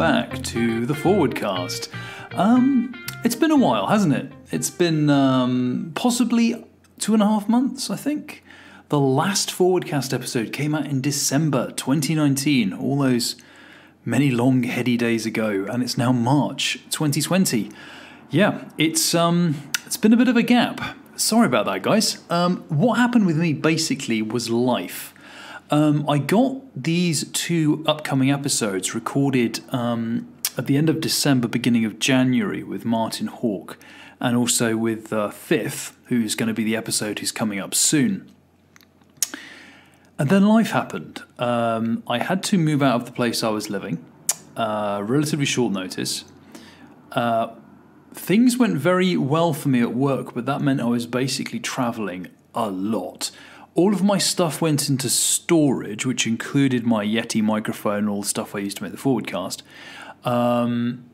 back to the Forwardcast. It's been a while, hasn't it? It's been possibly 2.5 months, I think. The last Forwardcast episode came out in December 2019, all those many long, heady days ago, and it's now March 2020. Yeah, it's been a bit of a gap. Sorry about that, guys. What happened with me basically was life. I got these 2 upcoming episodes recorded at the end of December, beginning of January with Martin Haugh, and also with Fifth, who's going to be the episode who's coming up soon. And then life happened. I had to move out of the place I was living, relatively short notice. Things went very well for me at work, but that meant I was basically travelling a lot. All of my stuff went into storage, which included my Yeti microphone, all the stuff I used to make the Forwardcast. And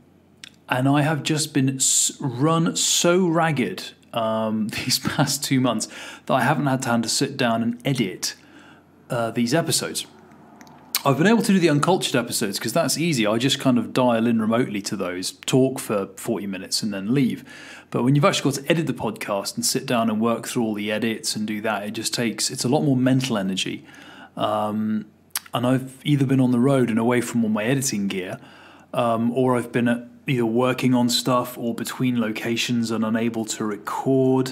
I have just been run so ragged these past 2 months that I haven't had time to sit down and edit these episodes. I've been able to do the uncultured episodes because that's easy. I just kind of dial in remotely to those, talk for 40 minutes and then leave. But when you've actually got to edit the podcast and sit down and work through all the edits and do that, it's a lot more mental energy. And I've either been on the road and away from all my editing gear, or I've been either working on stuff or between locations and unable to record.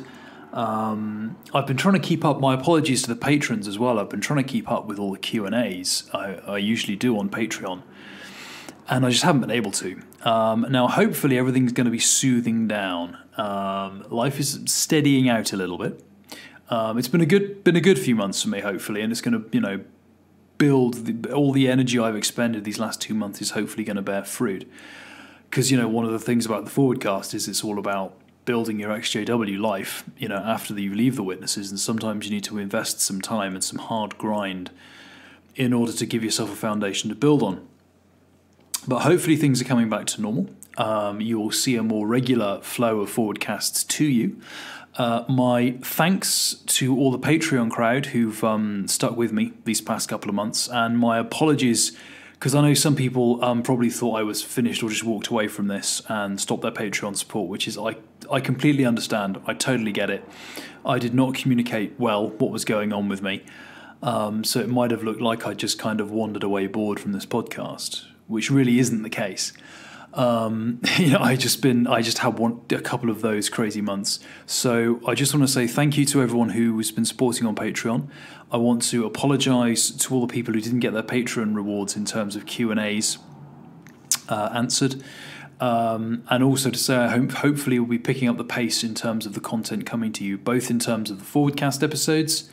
I've been trying to keep up, my apologies to the patrons as well, I've been trying to keep up with all the Q&As I usually do on Patreon, and I just haven't been able to. Now hopefully everything's going to be soothing down. Life is steadying out a little bit. It's been a good few months for me, hopefully, and it's going to, build all the energy I've expended these last 2 months is hopefully going to bear fruit. Because, one of the things about the Forwardcast is it's all about building your exJW life, after you leave the witnesses, and sometimes you need to invest some time and some hard grind in order to give yourself a foundation to build on. But hopefully things are coming back to normal. You will see a more regular flow of Forwardcasts to you. My thanks to all the Patreon crowd who've stuck with me these past couple of months, and my apologies because I know some people probably thought I was finished or just walked away from this and stopped their Patreon support, which is I completely understand. I totally get it. I did not communicate well what was going on with me, so it might have looked like I just kind of wandered away bored from this podcast, which really isn't the case. I just had a couple of those crazy months. So I just want to say thank you to everyone who has been supporting on Patreon. I want to apologise to all the people who didn't get their Patreon rewards in terms of Q&As answered. And also to say hopefully we'll be picking up the pace in terms of the content coming to you, both in terms of the Forwardcast episodes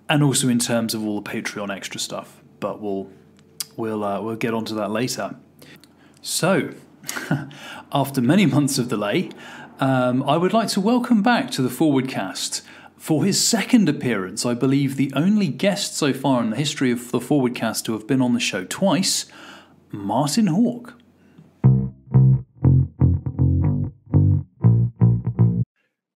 and also in terms of all the Patreon extra stuff. But we'll get onto that later. So, after many months of delay, I would like to welcome back to the Forwardcast for his second appearance, I believe the only guest so far in the history of the Forwardcast to have been on the show twice, Martin Haugh.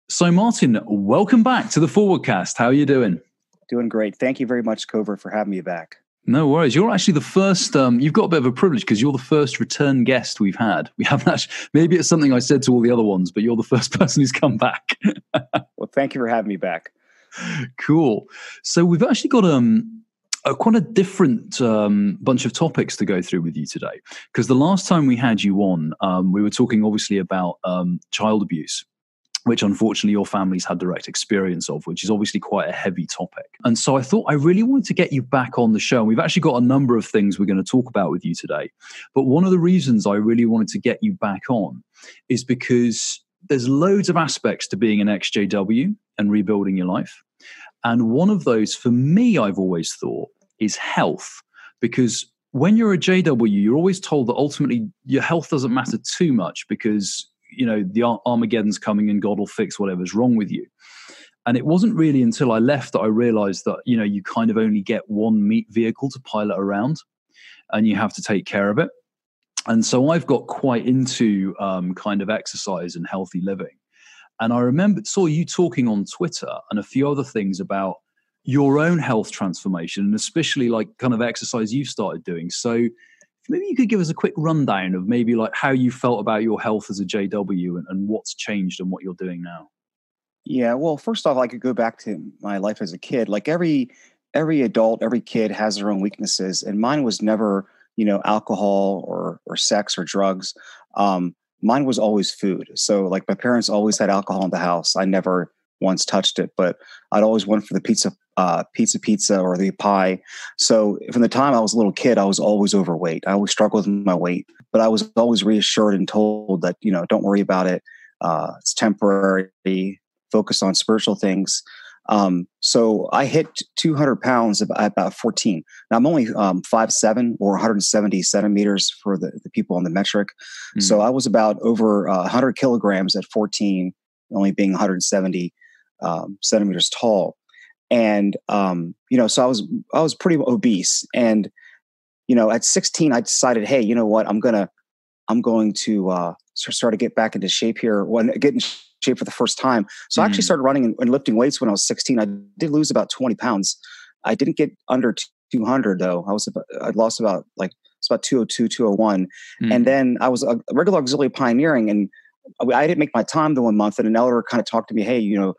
So Martin, welcome back to the Forwardcast. How are you doing? Doing great. Thank you very much, Covert, for having me back. No worries. You're actually the first, you've got a bit of a privilege because you're the first return guest we've had. We haven't actually, maybe it's something I said to all the other ones, but you're the first person who's come back. Well, thank you for having me back. Cool. So we've actually got quite a different bunch of topics to go through with you today. Because the last time we had you on, we were talking obviously about child abuse, which unfortunately your family's had direct experience of, which is obviously quite a heavy topic. And so I thought I really wanted to get you back on the show. And we've actually got a number of things we're going to talk about with you today. But one of the reasons I really wanted to get you back on is because there's loads of aspects to being an exJW and rebuilding your life. And one of those, for me, I've always thought, is health. Because when you're a JW, you're always told that ultimately your health doesn't matter too much because the Armageddon's coming and God will fix whatever's wrong with you. And it wasn't really until I left that I realized that, you kind of only get one meat vehicle to pilot around and you have to take care of it. And so I've got quite into kind of exercise and healthy living. And I saw you talking on Twitter and a few other things about your own health transformation and especially like kind of exercise you've started doing. So maybe you could give us a quick rundown of maybe like how you felt about your health as a JW and what's changed and what you're doing now. Yeah, well, first off, I could go back to my life as a kid. Like every adult, every kid has their own weaknesses, and mine was never, alcohol or sex or drugs. Mine was always food. So like my parents always had alcohol in the house. I never once touched it, but I'd always went for the pizza or the pie. So from the time I was a little kid, I was always overweight. I always struggled with my weight, but I was always reassured and told that, don't worry about it. It's temporary. Focus on spiritual things. So I hit 200 pounds at about 14. Now I'm only 5'7" or 170 centimeters for the people on the metric. So I was about over 100 kilograms at 14, only being 170 centimeters tall. And, so I was pretty obese. And, at 16, I decided, hey, you know what, I'm going to start to get back into shape here, get in shape for the first time. So I actually started running and lifting weights when I was 16. I did lose about 20 pounds. I didn't get under 200 though. I lost about 202, 201. And then I was a regular auxiliary pioneering, and I didn't make my time the 1 month. And an elder kind of talked to me, hey, you're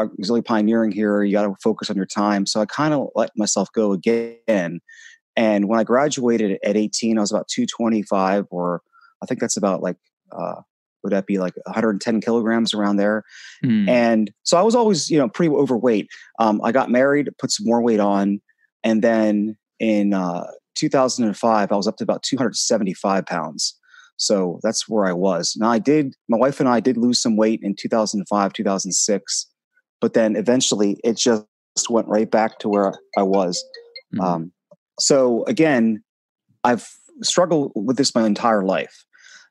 auxiliary pioneering here. You got to focus on your time. So I kind of let myself go again. And when I graduated at 18, I was about 225, or I think that's about would that be like 110 kilograms around there? And so I was always, pretty overweight. I got married, put some more weight on. And then in 2005, I was up to about 275 pounds. So that's where I was. Now my wife and I did lose some weight in 2005, 2006, but then eventually it just went right back to where I was. So again, I've struggled with this my entire life.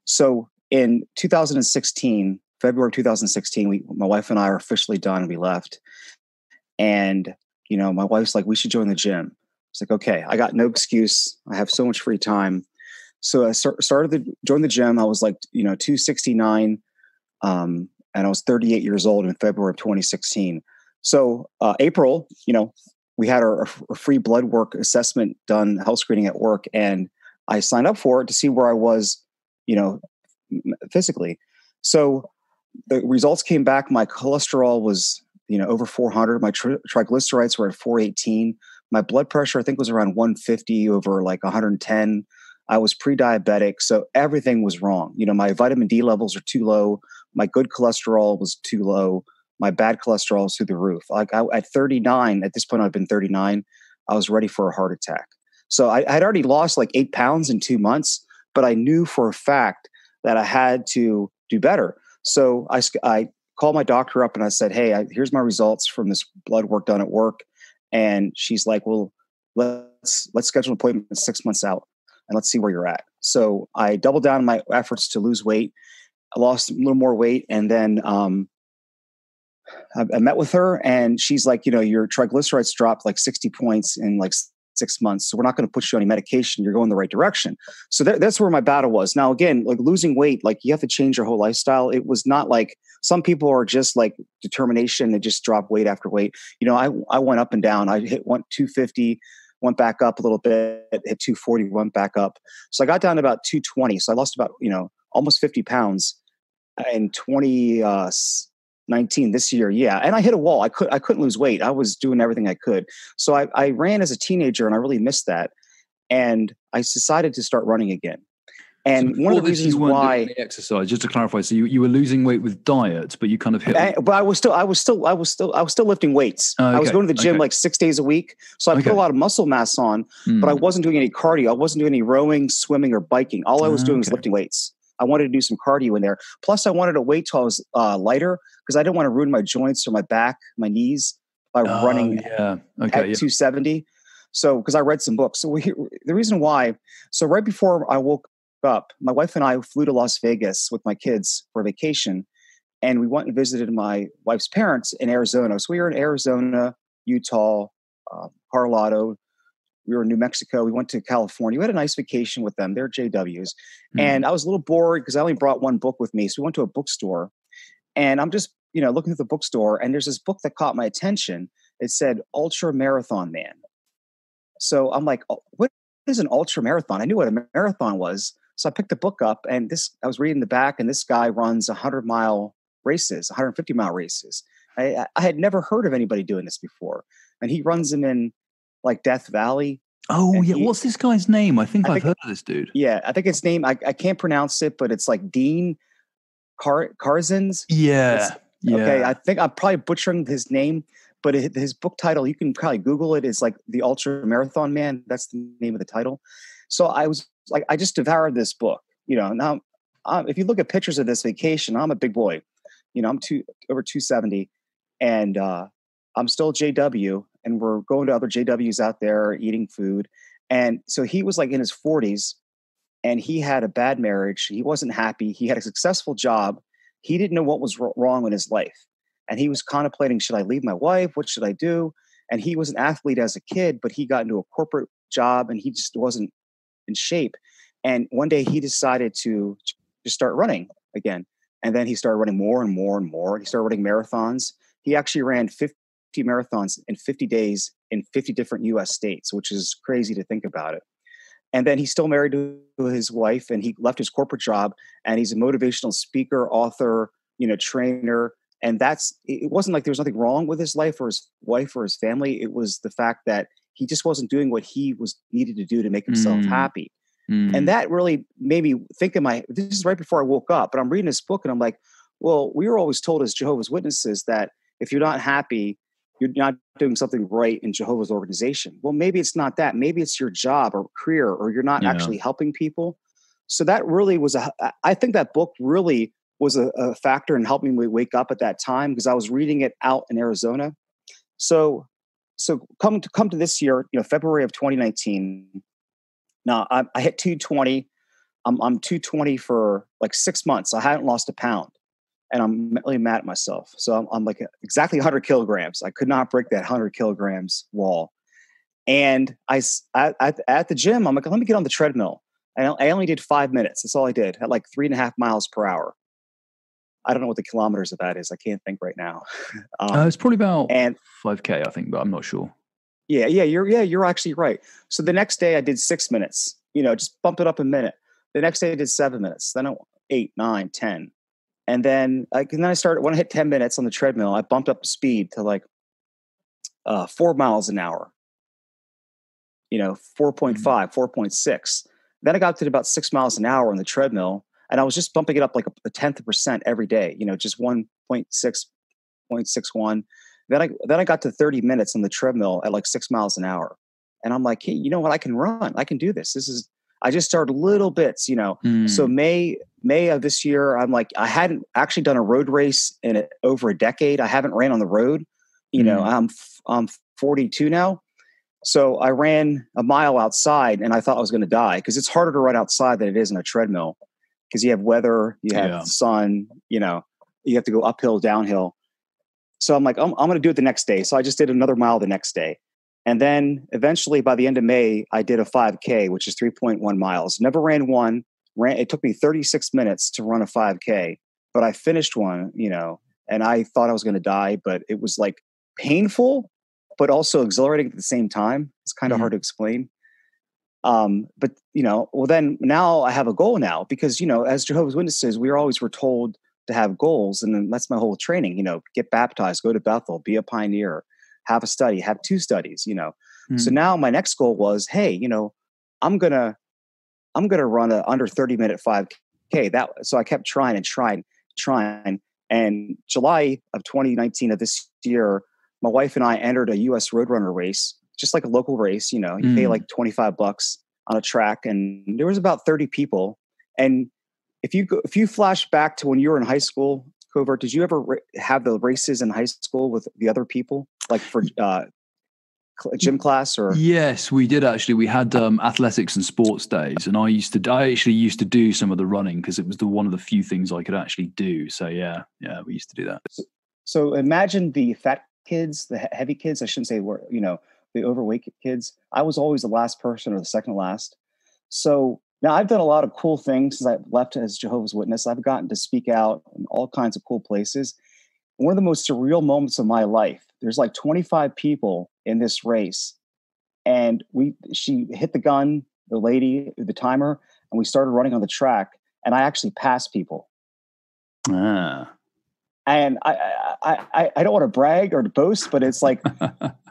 So in 2016, February 2016, my wife and I are officially done. We left. And, my wife's like, we should join the gym. It's like, okay, I got no excuse. I have so much free time. So I started to join the gym. I was 269. And I was 38 years old in February of 2016. So April, we had our free blood work assessment done, health screening at work. And I signed up for it to see where I was, physically. So the results came back. My cholesterol was, over 400. My triglycerides were at 418. My blood pressure, I think, was around 150 over 110. I was pre-diabetic. So everything was wrong. My vitamin D levels are too low. My good cholesterol was too low. My bad cholesterol was through the roof. At 39, at this point, I've been 39. I was ready for a heart attack. So I had already lost 8 pounds in 2 months, but I knew for a fact that I had to do better. So I called my doctor up and I said, hey, here's my results from this blood work done at work. And she's like, well, let's schedule an appointment 6 months out and let's see where you're at. So I doubled down on my efforts to lose weight. I lost a little more weight. And then I met with her and she's like, your triglycerides dropped 60 points in 6 months. So we're not going to put you on any medication. You're going the right direction. So that's where my battle was. Now, again, losing weight, you have to change your whole lifestyle. It was not some people are just determination and just drop weight after weight. I went up and down. I hit 250, went back up a little bit, hit 240, went back up. So I got down to about 220. So I lost about, almost 50 pounds in 2019 this year. Yeah. And I hit a wall. I couldn't lose weight. I was doing everything I could. So I ran as a teenager and I really missed that. And I decided to start running again. And one of the reasons why the exercise, just to clarify, so you were losing weight with diet, but you kind of hit. But I was still lifting weights. Oh, okay. I was going to the gym 6 days a week, so I put a lot of muscle mass on. But I wasn't doing any cardio. I wasn't doing any rowing, swimming, or biking. All I was doing was lifting weights. I wanted to do some cardio in there. Plus, I wanted to wait till I was lighter because I didn't want to ruin my joints or my back, my knees by running at 270. So, because I read some books. So the reason why. So right before I woke up, my wife and I flew to Las Vegas with my kids for vacation, and we went and visited my wife's parents in Arizona. So we were in Arizona, Utah, Colorado. We were in New Mexico. We went to California. We had a nice vacation with them. They're JWs. And I was a little bored because I only brought one book with me. So we went to a bookstore, and I'm just, looking at the bookstore, and there's this book that caught my attention. It said Ultra Marathon Man. So I'm like, oh, what is an ultra marathon? I knew what a marathon was. So I picked the book up, and I was reading the back, and this guy runs 100-mile races, 150-mile races. I had never heard of anybody doing this before. And he runs them in like Death Valley. Oh, yeah. What's this guy's name? I think I've heard of this dude. Yeah, I think his name, I can't pronounce it, but it's like Dean Karzens. Yeah. Okay, I think I'm probably butchering his name, but his book title, you can probably Google it, is like The Ultra Marathon Man. That's the name of the title. So I was like, I just devoured this book. Now, if you look at pictures of this vacation, I'm a big boy. I'm over 270, and I'm still JW, and we're going to other JWs out there eating food. And so he was like in his 40s, and he had a bad marriage. He wasn't happy. He had a successful job. He didn't know what was wrong in his life. And he was contemplating, should I leave my wife? What should I do? And he was an athlete as a kid, but he got into a corporate job, and he just wasn't in shape. And one day he decided to just start running again. And then he started running more and more and more. He started running marathons. He actually ran 50 marathons in 50 days in 50 different US states, which is crazy to think about it. And then he's still married to his wife, and he left his corporate job, and he's a motivational speaker, author, trainer. And it wasn't like there was nothing wrong with his life or his wife or his family. It was the fact that he just wasn't doing what he needed to do to make himself happy. And that really made me think this is right before I woke up, but I'm reading this book and I'm like, well, we were always told as Jehovah's Witnesses that if you're not happy, you're not doing something right in Jehovah's organization. Well, maybe it's not that. Maybe it's your job or career, or you're not actually helping people. So that really was I think that book really was a factor in helping me wake up at that time, because I was reading it out in Arizona. So come to this year, February of 2019. Now I hit 220. I'm 220 for like 6 months. I hadn't lost a pound, and I'm really mad at myself. So I'm like exactly 100 kilograms. I could not break that 100 kilograms wall. And at the gym, I'm like, let me get on the treadmill. And I only did 5 minutes. That's all I did, at like 3.5 miles per hour. I don't know what the kilometers of that is. I can't think right now. It's probably about 5K, I think, but I'm not sure. Yeah, you're actually right. So the next day I did 6 minutes, just bump it up a minute. The next day I did 7 minutes, then 8, 9, 10. And then I started, when I hit 10 minutes on the treadmill, I bumped up the speed to like 4 miles an hour, 4.5, 4.6. Then I got to about 6 miles an hour on the treadmill, and I was just bumping it up like a tenth of a percent every day, just 1.6, 0.61. Then I got to 30 minutes on the treadmill at like 6 miles an hour. And I'm like, hey, you know what? I can run. I can do this. I just started little bits, So May of this year, I'm like, I hadn't actually done a road race in over a decade. I haven't ran on the road. I'm 42 now. So I ran a mile outside, and I thought I was going to die, because it's harder to run outside than it is on a treadmill, because you have weather, you have sun, you have to go uphill, downhill. So I'm like, I'm going to do it the next day. So I just did another mile the next day. And then eventually by the end of May, I did a 5K, which is 3.1 miles. Never ran one. It took me 36 minutes to run a 5K, but I finished one, and I thought I was going to die, but it was like painful, but also exhilarating at the same time. It's kind of hard to explain. But then now I have a goal now, because, as Jehovah's Witnesses, were told to have goals. And then that's my whole training, get baptized, go to Bethel, be a pioneer, have a study, have 2 studies, So now my next goal was, hey, I'm going to run a under 30-minute 5K. So I kept trying. And July of 2019 of this year, my wife and I entered a US Roadrunner race, just like a local race, you pay like $25 on a track, and there was about 30 people. And if you flash back to when you were in high school, Covert, did you ever have the races in high school with the other people, like for gym class? Or yes, we did actually. We had athletics and sports days, and I actually used to do some of the running, because it was one of the few things I could actually do. So yeah, we used to do that. So imagine the fat kids, the heavy kids. I shouldn't say the overweight kids. I was always the last person or the second last. So now I've done a lot of cool things since I left as Jehovah's Witness. I've gotten to speak out in all kinds of cool places. One of the most surreal moments of my life, there's like 25 people in this race, and she hit the gun, the lady, the timer, and we started running on the track, and I actually passed people. Ah. And I don't want to brag or to boast, but it's like,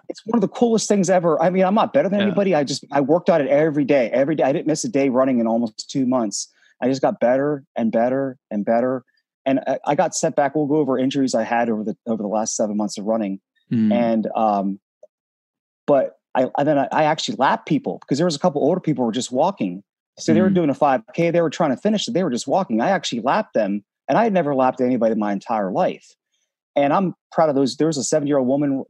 it's one of the coolest things ever. I mean, I'm not better than anybody. I worked on it every day. I didn't miss a day running in almost 2 months. I just got better and better and better. And I got set back. We'll go over injuries I had over the last 7 months of running. And, but I actually lapped people because there was a couple older people who were just walking. So they were doing a 5K. They were trying to finish it. They were just walking. I actually lapped them. And I had never lapped anybody in my entire life. And I'm proud of those. There was a 7-year-old woman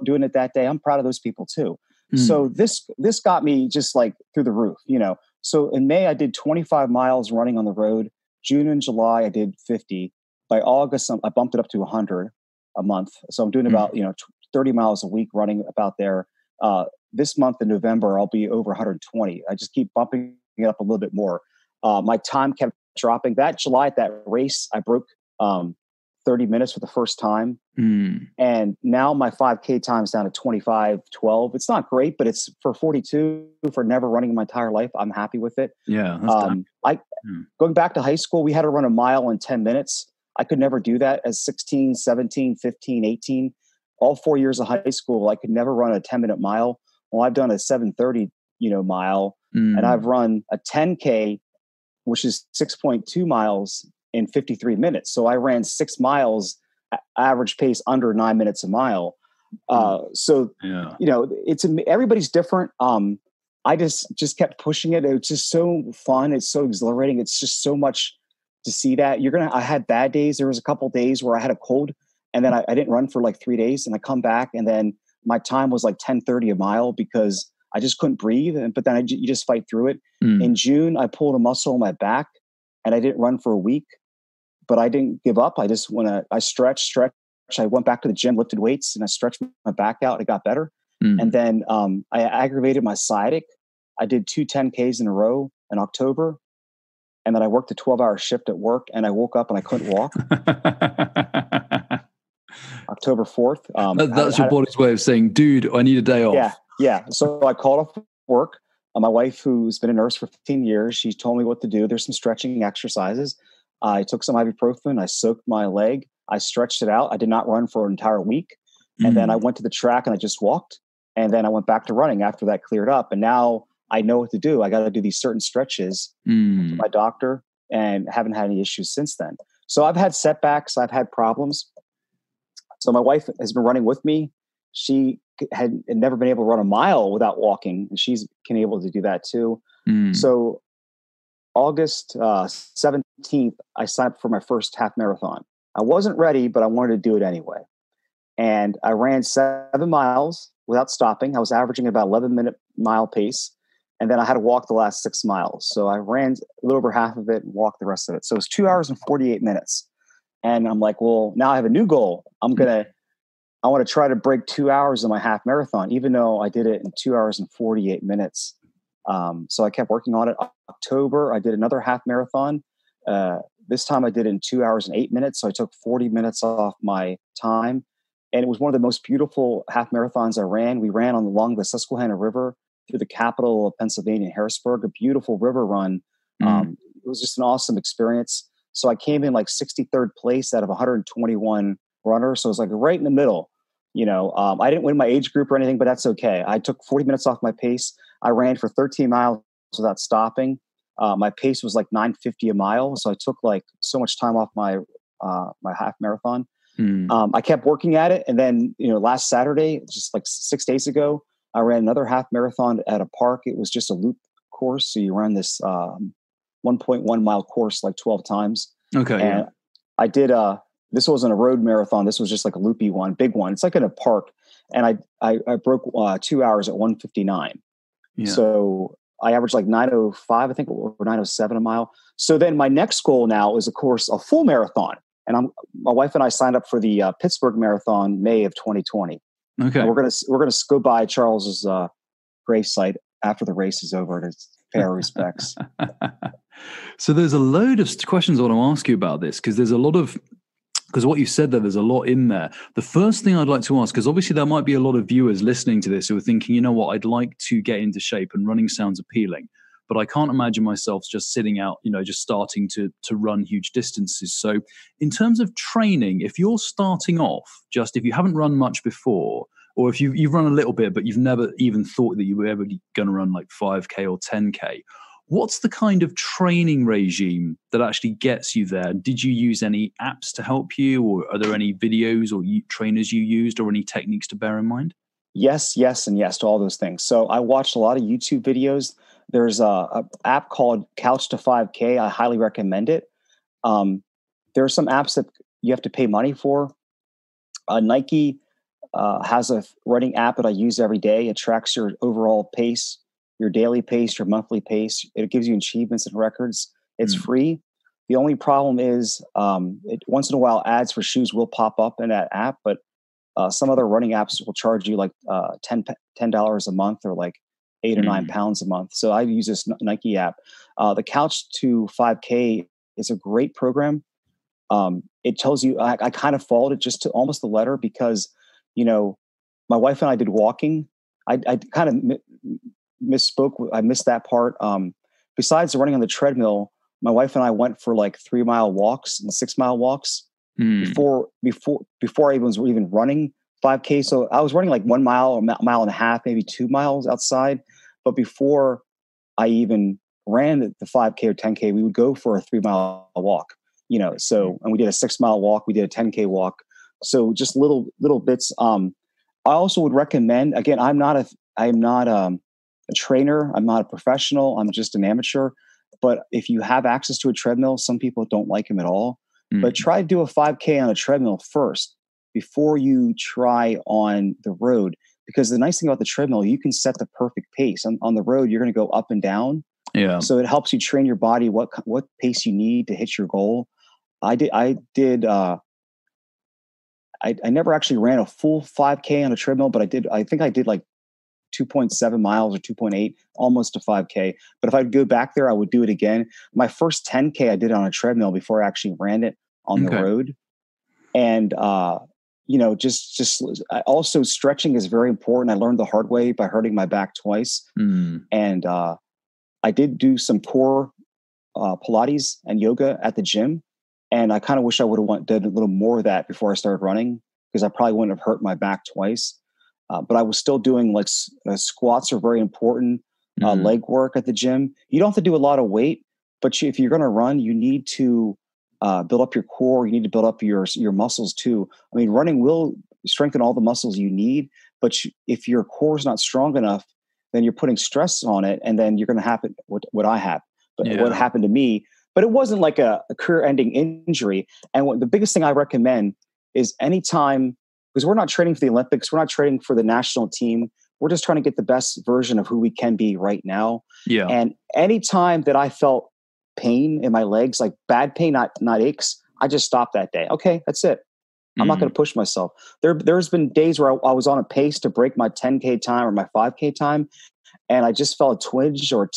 doing it that day. I'm proud of those people too. So this got me just like through the roof, you know. So in May, I did 25 miles running on the road. June and July, I did 50. By August, I bumped it up to 100 a month. So I'm doing about, 30 miles a week running about there. This month in November, I'll be over 120. I just keep bumping it up a little bit more. My time kept dropping. That July at that race, I broke 30 minutes for the first time. And now my 5K time is down to 25:12. It's not great, but it's for 42 for never running in my entire life. I'm happy with it. Yeah. That's going back to high school, we had to run a mile in 10 minutes. I could never do that as 16, 17, 15, 18. All 4 years of high school, I could never run a 10-minute mile. Well, I've done a 7:30, mile, and I've run a 10K, which is 6.2 miles in 53 minutes. So I ran 6 miles, average pace under 9 minutes a mile. It's everybody's different. I just kept pushing it. It's just so fun. It's so exhilarating. It's just so much to see that. I had bad days. There was a couple days where I had a cold, and then I didn't run for like 3 days, and I come back, and then my time was like 10:30 a mile because I just couldn't breathe. But then you just fight through it. In June, I pulled a muscle in my back, and I didn't run for a week, but I didn't give up. I just I stretched. I went back to the gym, lifted weights, and I stretched my back out. It got better. And then I aggravated my sciatic. I did 2 10Ks in a row in October. And then I worked a 12-hour shift at work, and I woke up and I couldn't walk. October 4th. That's your body's way of saying, dude, I need a day off. Yeah. So I called off work. My wife, who's been a nurse for 15 years, she told me what to do. There's some stretching exercises. I took some ibuprofen. I soaked my leg. I stretched it out. I did not run for an entire week. And then I went to the track and I just walked. And then I went back to running after that cleared up. And now I know what to do. I got to do these certain stretches to my doctor, and haven't had any issues since then. So I've had setbacks. I've had problems. So my wife has been running with me. She had never been able to run a mile without walking, and she's been able to do that too. So August 17th, I signed up for my first half marathon. I wasn't ready, but I wanted to do it anyway. And I ran 7 miles without stopping. I was averaging about 11-minute mile pace. And then I had to walk the last 6 miles. So I ran a little over half of it and walked the rest of it. So it was 2 hours and 48 minutes. And I'm like, well, now I have a new goal. I want to try to break 2 hours in my half marathon, even though I did it in 2 hours and 48 minutes. So I kept working on it. October, I did another half marathon. This time I did it in 2 hours and 8 minutes. So I took 40 minutes off my time. And it was one of the most beautiful half marathons I ran. We ran along the Susquehanna River through the capital of Pennsylvania, Harrisburg, a beautiful river run. It was just an awesome experience. So I came in like 63rd place out of 121 runners. So it was like right in the middle. I didn't win my age group or anything, but that's okay. I took 40 minutes off my pace. I ran for 13 miles without stopping. My pace was like 9:50 a mile. So I took like so much time off my half marathon. I kept working at it. And then, last Saturday, just like 6 days ago, I ran another half marathon at a park. It was just a loop course. So you run this 1.1 mile course like 12 times. Okay. And I did, this wasn't a road marathon. This was just like a loopy one, big one. It's like in a park. And I broke 2 hours at 1:59. Yeah. So I averaged like 9:05, I think, or 9:07 a mile. So then my next goal now is, of course, a full marathon. And my wife and I signed up for the Pittsburgh Marathon, May of 2020. Okay. And we're gonna go by Charles's grave site after the race is over to pay our respects. So there's a load of questions I want to ask you about this, because what you said there's a lot in there. The first thing I'd like to ask, because obviously there might be a lot of viewers listening to this who are thinking, you know what, I'd like to get into shape and running sounds appealing. but I can't imagine myself just sitting out, just starting to run huge distances. So in terms of training, if you're starting off, just if you haven't run much before, or if you've run a little bit, but you've never even thought that you were ever going to run like 5K or 10K, what's the kind of training regime that actually gets you there? Did you use any apps to help you, or are there any videos or trainers you used, or any techniques to bear in mind? Yes, yes, and yes to all those things. So I watched a lot of YouTube videos. There's a app called Couch to 5K. I highly recommend it. There are some apps that you have to pay money for. Nike has a running app that I use every day. It tracks your overall pace, your daily pace, your monthly pace. It gives you achievements and records. It's free. The only problem is once in a while ads for shoes will pop up in that app, but some other running apps will charge you like $10 a month, or like 8 or 9 pounds a month. So I use this Nike app. The Couch to 5K is a great program. It tells you, I kind of followed it just to almost the letter because, my wife and I did walking. I kind of misspoke. I missed that part. Besides running on the treadmill, my wife and I went for like 3-mile walks and 6-mile walks before I was even running 5K. So I was running like 1 mile or mile and a half, maybe 2 miles outside. But before I even ran the 5K or 10K, we would go for a 3-mile walk. So, and we did a 6-mile walk, we did a 10K walk. So just little bits. I also would recommend, again, I'm not a trainer. I'm not a professional. I'm just an amateur. But if you have access to a treadmill, some people don't like them at all. But try to do a 5K on a treadmill first before you try on the road. Because the nice thing about the treadmill, you can set the perfect pace. On the road, you're going to go up and down. Yeah. So it helps you train your body what pace you need to hit your goal. I never actually ran a full 5K on a treadmill, but I think I did like 2.7 miles or 2.8, almost to 5K. But if I'd go back there, I would do it again. My first 10K I did on a treadmill before I actually ran it on the road. And, also stretching is very important. I learned the hard way by hurting my back twice. And I did do some core Pilates and yoga at the gym. And I kind of wish I would have did a little more of that before I started running, because I probably wouldn't have hurt my back twice. But I was still doing like squats are very important, leg work at the gym. You don't have to do a lot of weight, but if you're going to run, you need to build up your core. You need to build up your muscles too. I mean, running will strengthen all the muscles you need, but if your core is not strong enough, then you're putting stress on it, and then you're going to happen what I have. But what happened to me, but it wasn't like a career-ending injury. And the biggest thing I recommend is anytime, because we're not training for the Olympics, we're not training for the national team. We're just trying to get the best version of who we can be right now. Yeah. And anytime that I felt pain in my legs, like bad pain, not aches, I just stopped that day. Okay, that's it. I'm not going to push myself. There's been days where I was on a pace to break my 10K time or my 5K time, and I just felt a twinge or a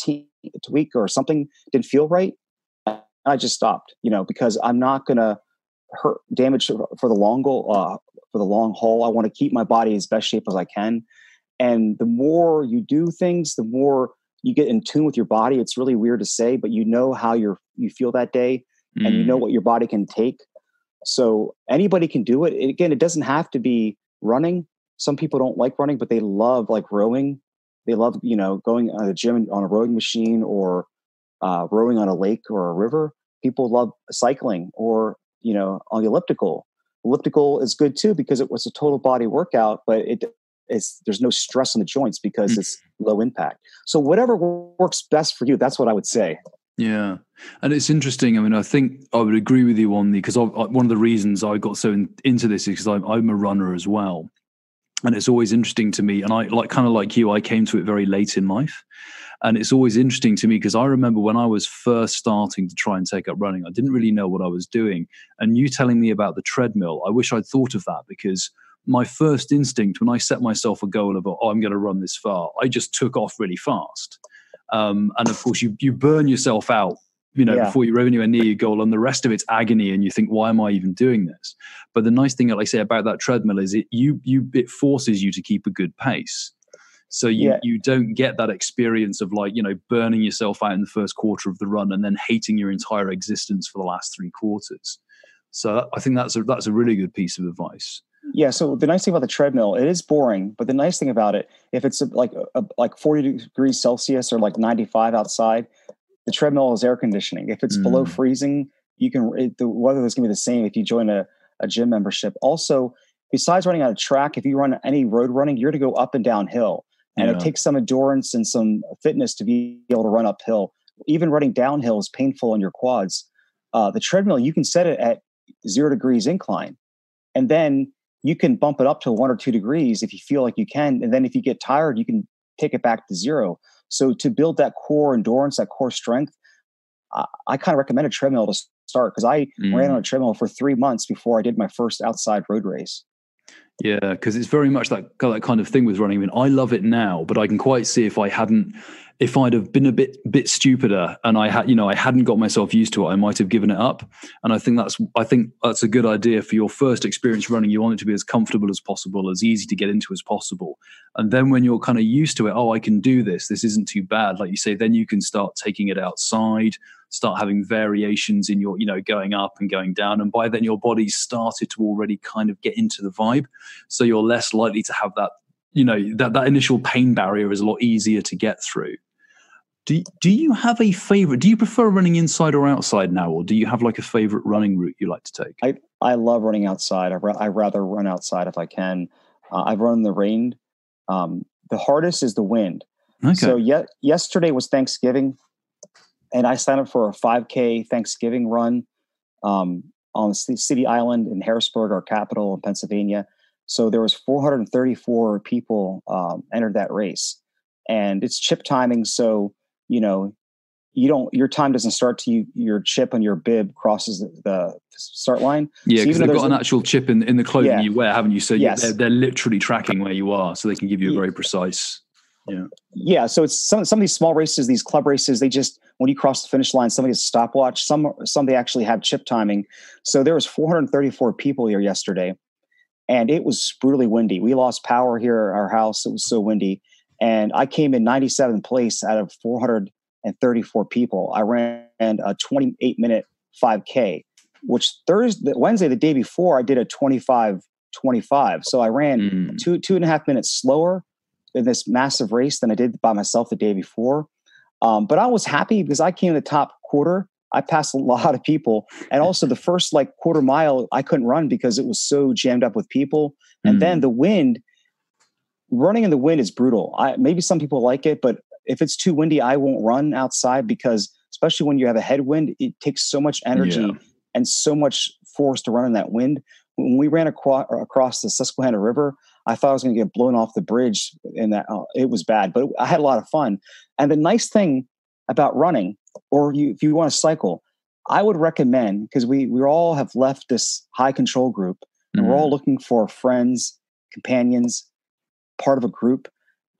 tweak or something didn't feel right. I just stopped, because I'm not going to hurt damage for the long goal, for the long haul. I want to keep my body as best shape as I can. And the more you do things, the more you get in tune with your body. It's really weird to say, but you know how you feel that day, and you know what your body can take. So anybody can do it. Again, it doesn't have to be running. Some people don't like running, but they love like rowing. They love, going to the gym on a rowing machine, or rowing on a lake or a river. People love cycling, or, on the elliptical. Elliptical is good too, because it was a total body workout, but there's no stress on the joints because it's low impact. So whatever works best for you, that's what I would say. Yeah. And it's interesting. I mean, I think I would agree with you on because one of the reasons I got so into this is because I'm a runner as well. And it's always interesting to me. And I kind of like you, I came to it very late in life. And it's always interesting to me because I remember when I was first starting to try and take up running, I didn't really know what I was doing. And you telling me about the treadmill, I wish I'd thought of that, because my first instinct when I set myself a goal of, I'm going to run this far, I just took off really fast. And of course, you burn yourself out, before you're anywhere near your goal, and the rest of it's agony. And you think, why am I even doing this? But the nice thing that I say about that treadmill is it forces you to keep a good pace. So you don't get that experience of like, burning yourself out in the first quarter of the run and then hating your entire existence for the last 3 quarters. So I think that's a really good piece of advice. Yeah. So the nice thing about the treadmill, it is boring, but the nice thing about it, if it's like 40 degrees Celsius or like 95 outside, the treadmill is air conditioning. If it's below freezing, the weather is going to be the same if you join a gym membership. Also, besides running on a track, if you run any road running, you're going to go up and downhill. And it takes some endurance and some fitness to be able to run uphill. Even running downhill is painful on your quads. The treadmill, you can set it at 0 degrees incline. And then you can bump it up to 1 or 2 degrees if you feel like you can. And then if you get tired, you can take it back to 0. So to build that core endurance, that core strength, I kind of recommend a treadmill to start, because I ran on a treadmill for 3 months before I did my first outside road race. Yeah, because it's very much that kind of thing with running. I mean, I love it now, but I can quite see if I'd have been a bit stupider and I hadn't got myself used to it, I might have given it up. And I think that's a good idea for your first experience running. You want it to be as comfortable as possible, as easy to get into as possible. And then when you're kind of used to it, oh, I can do this. This isn't too bad. Like you say, then you can start taking it outside, start having variations in your, going up and going down. And by then your body's started to already kind of get into the vibe. So you're less likely to have that, that initial pain barrier is a lot easier to get through. Do you have a favorite? Do you prefer running inside or outside now? Or do you have like a favorite running route you like to take? I love running outside. I rather run outside if I can. I've run in the rain. The hardest is the wind. Okay. So yesterday was Thanksgiving, and I signed up for a 5K Thanksgiving run on the city island in Harrisburg, our capital in Pennsylvania. So there was 434 people entered that race, and it's chip timing. So your time doesn't start till your chip on your bib crosses the start line. Yeah, because they've got an actual chip in the clothing you wear, haven't you? So they're literally tracking where you are, so they can give you a very precise. Yeah. So it's some of these small races, these club races, they just, when you cross the finish line, somebody has a stopwatch. Some they actually have chip timing. So there was 434 people here yesterday, and it was brutally windy. We lost power here at our house. It was so windy. And I came in 97th place out of 434 people. I ran a 28-minute 5K, which Wednesday, the day before, I did a 25-25. So I ran 2.5 minutes slower in this massive race than I did by myself the day before. But I was happy because I came in the top quarter. I passed a lot of people. And also the first quarter mile, I couldn't run because it was so jammed up with people. And then the wind, running in the wind is brutal. Maybe some people like it, but if it's too windy, I won't run outside, because especially when you have a headwind, it takes so much energy and so much force to run in that wind. When we ran across the Susquehanna River, I thought I was going to get blown off the bridge, and it was bad, but I had a lot of fun. And the nice thing about running, or if you want to cycle, I would recommend, because we all have left this high control group, and we're all looking for friends, companions, part of a group.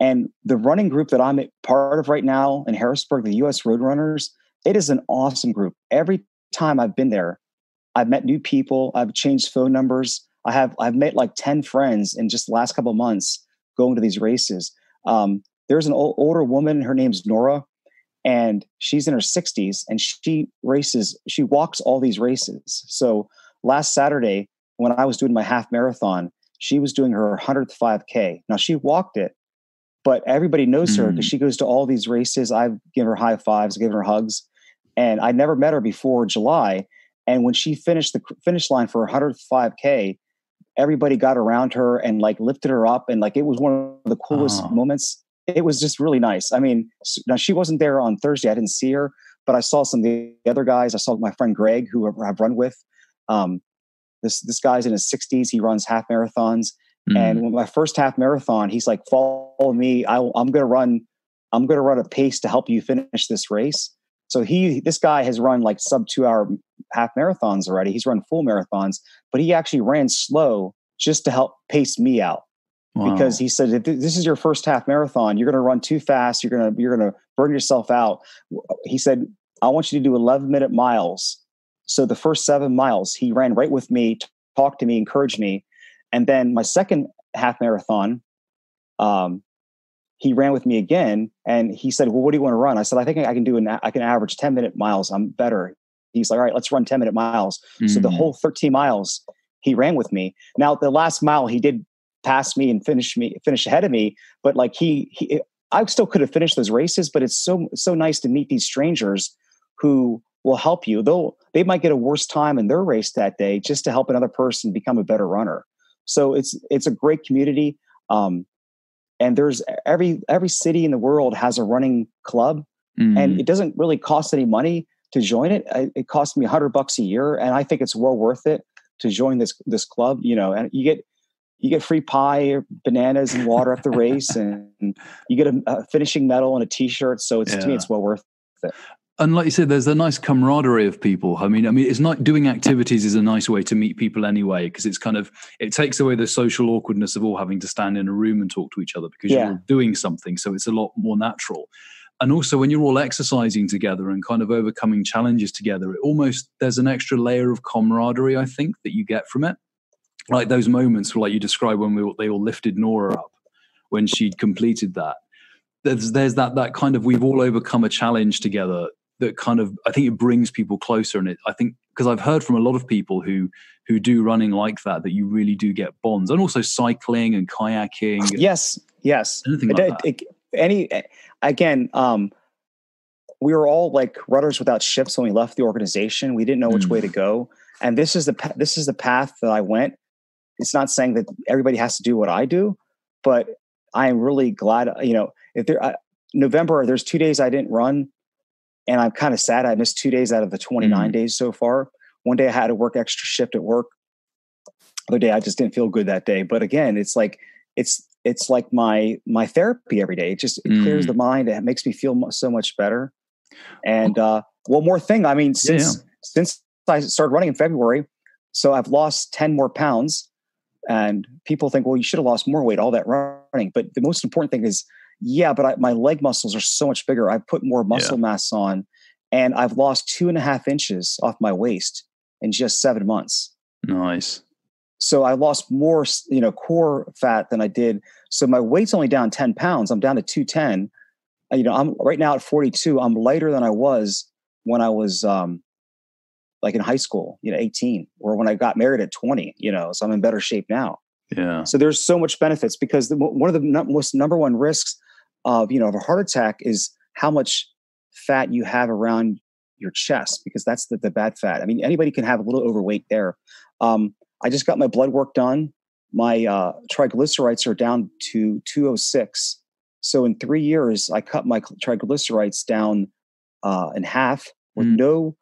And the running group that I'm part of right now in Harrisburg, the U.S. Road Runners, it is an awesome group. Every time I've been there, I've met new people. I've changed phone numbers. I've met like 10 friends in just the last couple of months going to these races. There's an older woman. Her name's Nora, and she's in her 60s, and she walks all these races. So last Saturday, when I was doing my half marathon, she was doing her 100th 5K. Now, she walked it, but everybody knows her because she goes to all these races. I've given her high fives, given her hugs, and I never met her before July. And when she finished the finish line for her 100th 5K, everybody got around her and lifted her up. And it was one of the coolest moments. It was just really nice. I mean, now she wasn't there on Thursday. I didn't see her, but I saw some of the other guys. I saw my friend Greg, who I've run with. This guy's in his 60s. He runs half marathons. And when my first half marathon, he's like, follow me. I'm going to run a pace to help you finish this race. So this guy has run sub 2 hour half marathons already. He's run full marathons, but he actually ran slow just to help pace me out. Wow. Because he said, if this is your first half marathon, you're going to run too fast. You're going to burn yourself out. He said, I want you to do 11-minute miles. So the first 7 miles, he ran right with me, talked to me, encouraged me. And then my second half marathon, he ran with me again, and he said, well, what do you want to run? I said, I think I can average 10-minute miles. I'm better. He's like, all right, let's run 10-minute miles. So the whole 13 miles he ran with me. Now the last mile he did pass me and finish ahead of me, but like I still could have finished those races, but it's so nice to meet these strangers who will help you. They might get a worse time in their race that day just to help another person become a better runner. So it's a great community. And there's every city in the world has a running club, and it doesn't really cost any money to join it. It cost me $100 a year, and I think it's well worth it to join this club. And you get free pie or bananas and water at the race, and you get a finishing medal and a T-shirt. So to me, it's well worth it. And like you said, there's a nice camaraderie of people. I mean, it's not doing activities is a nice way to meet people anyway, because it takes away the social awkwardness of all having to stand in a room and talk to each other because you're all doing something. So it's a lot more natural. And also when you're all exercising together and kind of overcoming challenges together, there's an extra layer of camaraderie, I think, that you get from it. Like those moments like you described when they all lifted Nora up when she'd completed that. There's that kind of, we've all overcome a challenge together. That kind of, I think it brings people closer. And I think, because I've heard from a lot of people who do running like that you really do get bonds, and also cycling and kayaking. Yes. Anything like that. We were all like runners without ships when we left the organization. We didn't know which way to go. And this is the path that I went. It's not saying that everybody has to do what I do, but I am really glad, November, there's 2 days I didn't run. And I'm kind of sad. I missed 2 days out of the 29 days so far. One day I had to work extra shift at work. The other day I just didn't feel good that day. But again, it's like my therapy every day. It clears the mind. It makes me feel so much better. And one more thing. I mean, since I started running in February, so I've lost 10 more pounds. And people think, well, you should have lost more weight, all that running. But the most important thing is, but my leg muscles are so much bigger. I've put more muscle mass on, and I've lost 2.5 inches off my waist in just 7 months. Nice. So I lost more, core fat than I did. So my weight's only down 10 pounds. I'm down to 210. I'm right now at 42. I'm lighter than I was when I was, like in high school, 18, or when I got married at 20, so I'm in better shape now. Yeah. So there's so much benefits, because one of the most number one risks of a heart attack is how much fat you have around your chest, because that's the bad fat. I mean, anybody can have a little overweight there. I just got my blood work done. My triglycerides are down to 206. So in 3 years, I cut my triglycerides down in half with no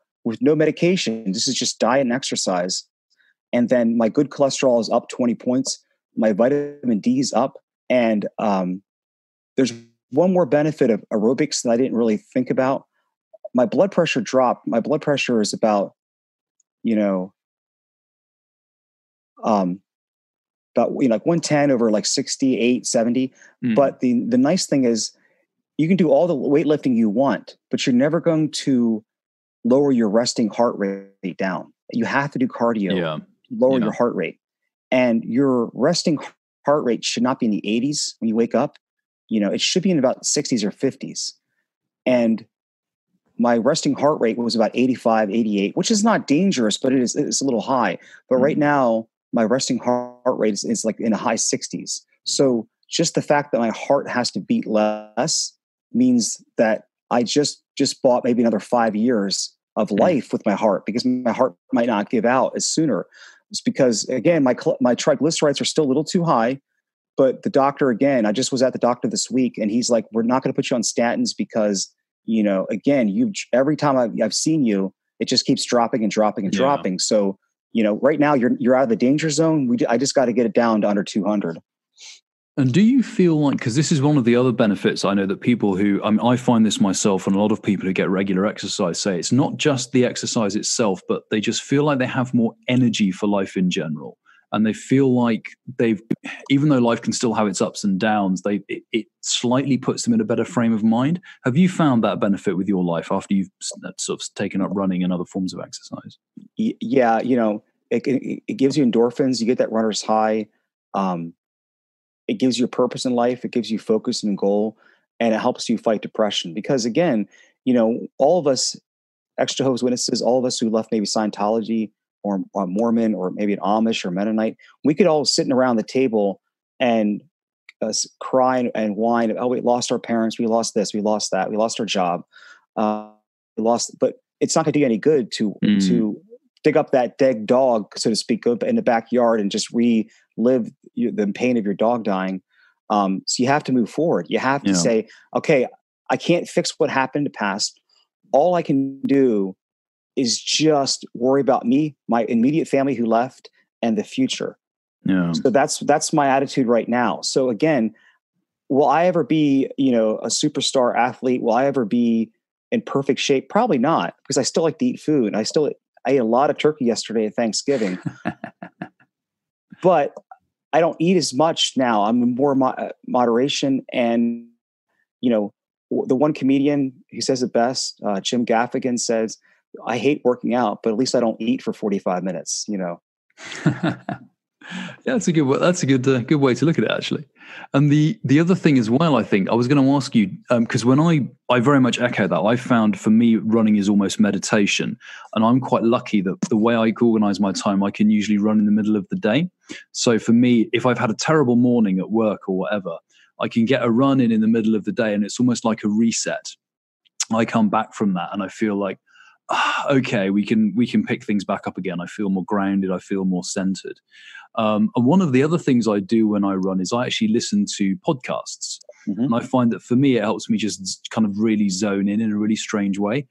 medication. This is just diet and exercise. And then my good cholesterol is up 20 points. My vitamin D is up. And there's one more benefit of aerobics that I didn't really think about. My blood pressure dropped. My blood pressure is about 110 over like 68, 70. But the nice thing is you can do all the weightlifting you want, but you're never going to lower your resting heart rate down. You have to do cardio, lower your heart rate. And your resting heart rate should not be in the 80s when you wake up. It should be in about 60s or 50s. And my resting heart rate was about 85, 88, which is not dangerous, but it's a little high. But right now, my resting heart rate is like in the high 60s. So just the fact that my heart has to beat less means that I just bought maybe another 5 years of life with my heart, because my heart might not give out as sooner. It's because, again, my triglycerides are still a little too high. But the doctor, again, I just was at the doctor this week, and he's like, we're not going to put you on statins because, again, every time I've seen you, it just keeps dropping and dropping and dropping. So, right now you're out of the danger zone. I just got to get it down to under 200. And do you feel like, because this is one of the other benefits I know that people who, I find this myself, and a lot of people who get regular exercise say it's not just the exercise itself, but they just feel like they have more energy for life in general. And they feel like even though life can still have its ups and downs, it slightly puts them in a better frame of mind. Have you found that benefit with your life after you've sort of taken up running and other forms of exercise? Yeah, it gives you endorphins. You get that runner's high. it gives you a purpose in life. It gives you focus and goal, and it helps you fight depression. Because again, all of us, ex-Jehovah's Witnesses, all of us who left maybe Scientology or Mormon or maybe an Amish or Mennonite, we could all sitting around the table and cry and whine. Oh, we lost our parents. We lost this. We lost that. We lost our job. We lost, but it's not going to do you any good to dig up that dead dog, so to speak, go in the backyard and just relive the pain of your dog dying. So you have to move forward. You have to say, okay, I can't fix what happened in the past. All I can do is just worry about me, my immediate family who left, and the future. Yeah. So that's my attitude right now. So again, will I ever be, a superstar athlete? Will I ever be in perfect shape? Probably not, because I still like to eat food. I ate a lot of turkey yesterday at Thanksgiving, but I don't eat as much now. I'm in more moderation. And, the one comedian who says it best, Jim Gaffigan, says, I hate working out, but at least I don't eat for 45 minutes, Yeah, that's a good way to look at it, actually. And the other thing as well, I think I was going to ask you, because when I very much echo that. I found for me running is almost meditation, and I'm quite lucky that the way I organize my time, I can usually run in the middle of the day. So for me, if I've had a terrible morning at work or whatever, I can get a run in the middle of the day, and it's almost like a reset. I come back from that and I feel like, okay, we can pick things back up again. I feel more grounded. I feel more centered. And one of the other things I do when I run is I actually listen to podcasts. Mm-hmm. And I find that for me, it helps me just kind of really zone in a really strange way.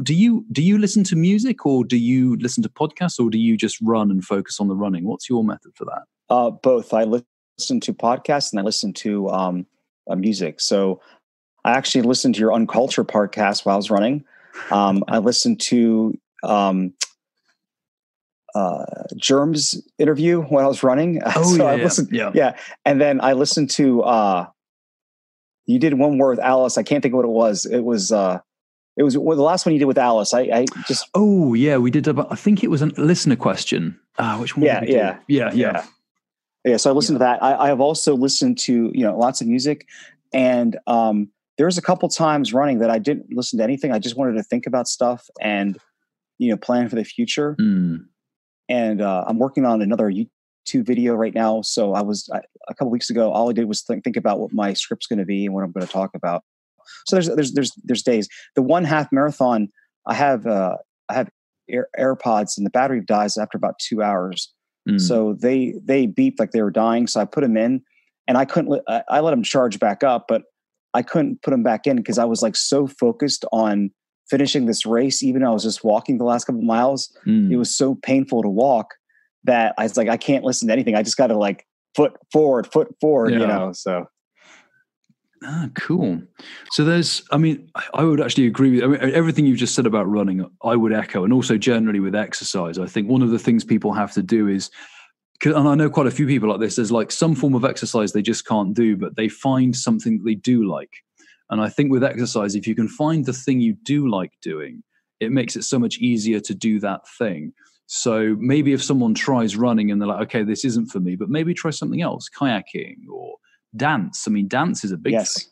Do you listen to music, or do you listen to podcasts, or do you just run and focus on the running? What's your method for that? Both. I listen to podcasts and I listen to music. So I actually listened to your Uncultured podcast while I was running. I listened to Germ's interview when I was running. I listened, yeah. And then I listened to you did one more with Alice. I can't think of what it was. It was the last one you did with Alice. I just we did I think it was a listener question. Which one? Yeah. So I listened to that. I have also listened to lots of music, and there was a couple times running that I didn't listen to anything. I just wanted to think about stuff and plan for the future. And I'm working on another YouTube video right now. So a couple weeks ago, all I did was think about what my script's going to be and what I'm going to talk about. So there's days. The 1/2 marathon, I have AirPods, and the battery dies after about 2 hours. So they beeped like they were dying. So I put them in, and I let them charge back up, but I couldn't put them back in because I was like so focused on finishing this race. Even though I was just walking the last couple of miles, it was so painful to walk that I was like, I can't listen to anything. I just got to like foot forward, so. Cool. So I would actually agree with everything you've just said about running. I would echo, and also generally with exercise. I think one of the things people have to do is, and I know quite a few people like this, there's like some form of exercise they just can't do, but they find something that they do like. And I think with exercise, if you can find the thing you do like doing, it makes it so much easier to do that thing. So maybe if someone tries running and they're like, okay, this isn't for me, but maybe try something else, kayaking or dance. I mean, dance is a big thing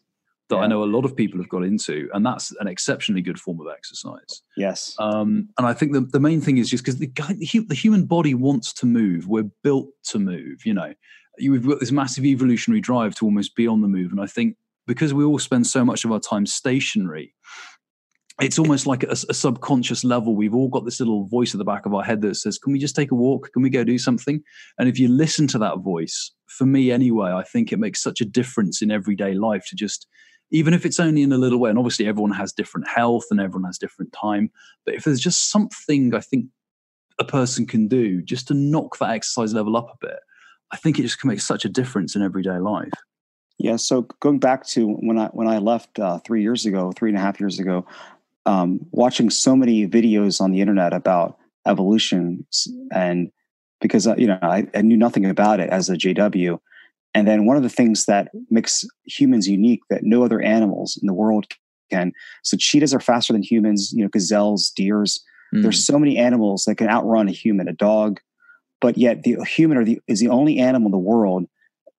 that I know a lot of people have got into, and that's an exceptionally good form of exercise. Yes. And I think the main thing is just because the human body wants to move. We're built to move, We've got this massive evolutionary drive to almost be on the move. And I think because we all spend so much of our time stationary, it's almost like a subconscious level. We've all got this little voice at the back of our head that says, can we just take a walk? Can we go do something? And if you listen to that voice, for me anyway, I think it makes such a difference in everyday life to just, even if it's only in a little way, and obviously everyone has different health and everyone has different time, but if there's just something I think a person can do just to knock that exercise level up a bit, I think it just can make such a difference in everyday life. Yeah. So going back to when I left 3.5 years ago, watching so many videos on the internet about evolution, and because I knew nothing about it as a JW, and then one of the things that makes humans unique that no other animals in the world can. So cheetahs are faster than humans. Gazelles, deers. There's so many animals that can outrun a human, a dog, but yet the human is the only animal in the world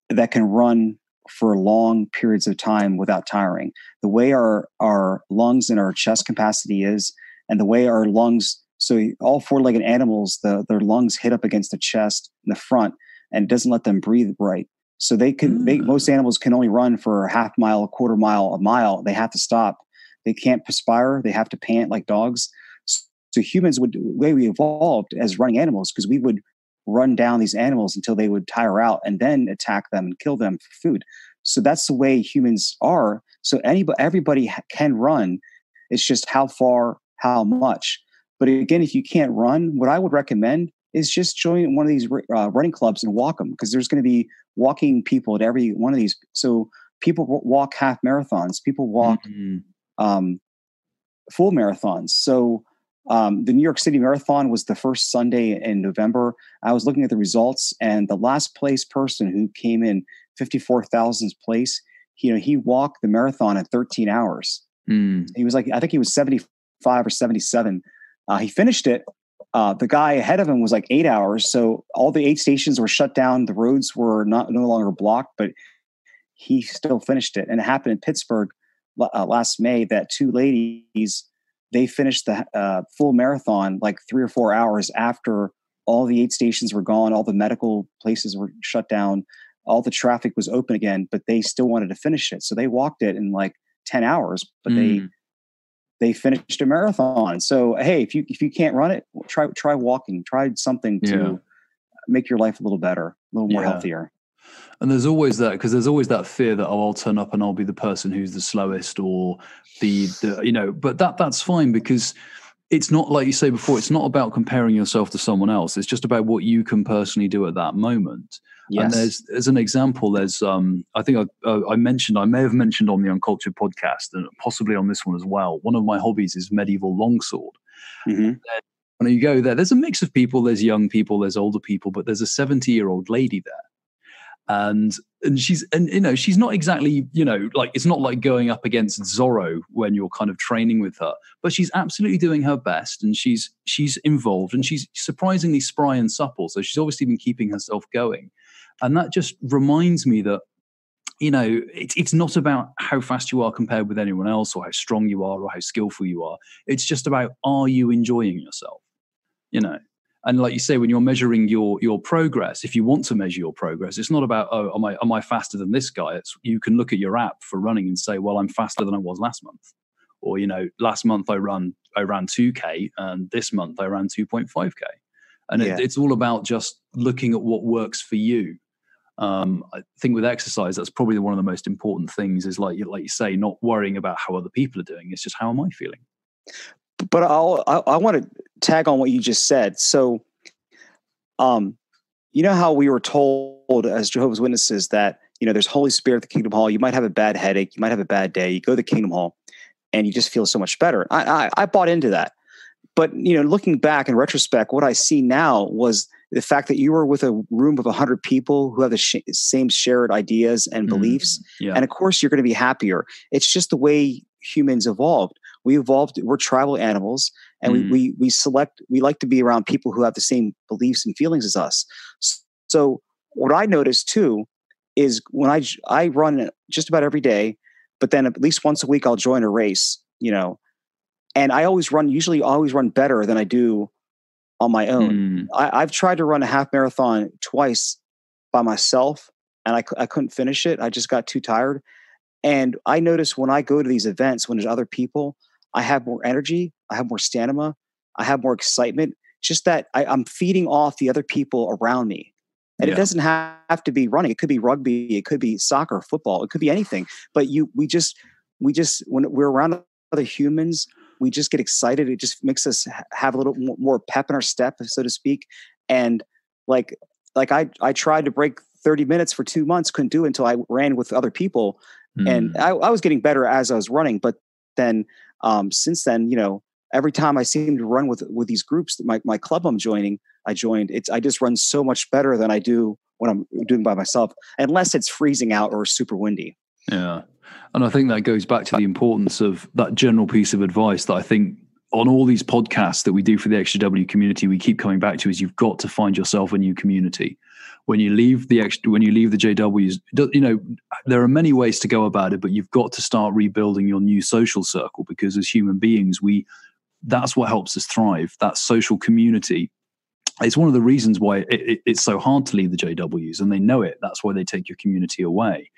that can run for long periods of time without tiring. The way our lungs and our chest capacity is, and the way our lungs, so all four-legged animals, their lungs hit up against the chest in the front, and it doesn't let them breathe right. So most animals can only run for a half mile, a quarter mile, a mile. They have to stop. They can't perspire. They have to pant like dogs. So humans the way we evolved as running animals, because we would run down these animals until they would tire out and then attack them and kill them for food. So that's the way humans are. So everybody can run. It's just how far, how much. But again, if you can't run, what I would recommend is just join one of these running clubs and walk them, because there's going to be walking people at every one of these. So people walk half marathons, people walk full marathons. So the New York City Marathon was the first Sunday in November. I was looking at the results, and the last place person who came in 54,000th place, he walked the marathon in 13 hours. He was I think he was 75 or 77. He finished it. The guy ahead of him was 8 hours. So all the 8 stations were shut down. The roads were no longer blocked, but he still finished it. And it happened in Pittsburgh last May that 2 ladies, they finished the full marathon 3 or 4 hours after all the 8 stations were gone. All the medical places were shut down. All the traffic was open again, but they still wanted to finish it. So they walked it in 10 hours, but they finished a marathon. So, hey, if you can't run it, try walking, try something to make your life a little better, a little more healthier. And there's always that, because there's always that fear that, I'll turn up and I'll be the person who's the slowest, or but that's fine, because it's not, like you say before, it's not about comparing yourself to someone else. It's just about what you can personally do at that moment. Yes. And as an example, there's I think I may have mentioned on the Uncultured podcast, and possibly on this one as well, one of my hobbies is medieval longsword. When you go there's a mix of people. There's young people, there's older people, but there's a 70-year-old lady there. And she's not exactly, it's not like going up against Zorro when you're kind of training with her, but she's absolutely doing her best, and she's involved, and she's surprisingly spry and supple. So she's obviously been keeping herself going. And that just reminds me that, it's not about how fast you are compared with anyone else, or how strong you are, or how skillful you are. It's just about, are you enjoying yourself? And like you say, when you're measuring your progress, if you want to measure your progress, it's not about, am I faster than this guy? You can look at your app for running and say, well, I'm faster than I was last month. Or, last month I ran 2K, and this month I ran 2.5K. And it's all about just looking at what works for you. I think with exercise, that's probably one of the most important things, is like you say, not worrying about how other people are doing. It's just, how am I feeling? But I want to tag on what you just said. So, how we were told as Jehovah's Witnesses that, there's Holy Spirit at the Kingdom Hall. You might have a bad headache. You might have a bad day. You go to the Kingdom Hall and you just feel so much better. I bought into that. But, looking back in retrospect, what I see now was the fact that you were with a room of 100 people who have the same shared ideas and beliefs. Yeah. And of course, you're going to be happier. It's just the way humans evolved. We're tribal animals, and we like to be around people who have the same beliefs and feelings as us. So what I noticed too is when I run just about every day, but then at least once a week I'll join a race, and I usually always run better than I do on my own. I've tried to run a half marathon twice by myself, and I couldn't finish it. I just got too tired. And I notice when I go to these events, when there's other people, I have more energy, I have more stamina, I have more excitement. Just that I'm feeding off the other people around me. And it doesn't have to be running. It could be rugby. It could be soccer, football. It could be anything. But we just when we're around other humans, we just get excited. It just makes us have a little more pep in our step, so to speak. And like I tried to break 30 minutes for 2 months, couldn't do it until I ran with other people. And I was getting better as I was running. But then since then, every time I seem to run with these groups, my club I joined, I just run so much better than I do when I'm doing by myself, unless it's freezing out or super windy. Yeah. And I think that goes back to the importance of that general piece of advice that I think on all these podcasts that we do for the exJW community, we keep coming back to, is you've got to find yourself a new community. when you leave the JWs, there are many ways to go about it, but you've got to start rebuilding your new social circle, because as human beings, that's what helps us thrive. That social community. It's one of the reasons why it's so hard to leave the JWs, and they know it. That's why they take your community away.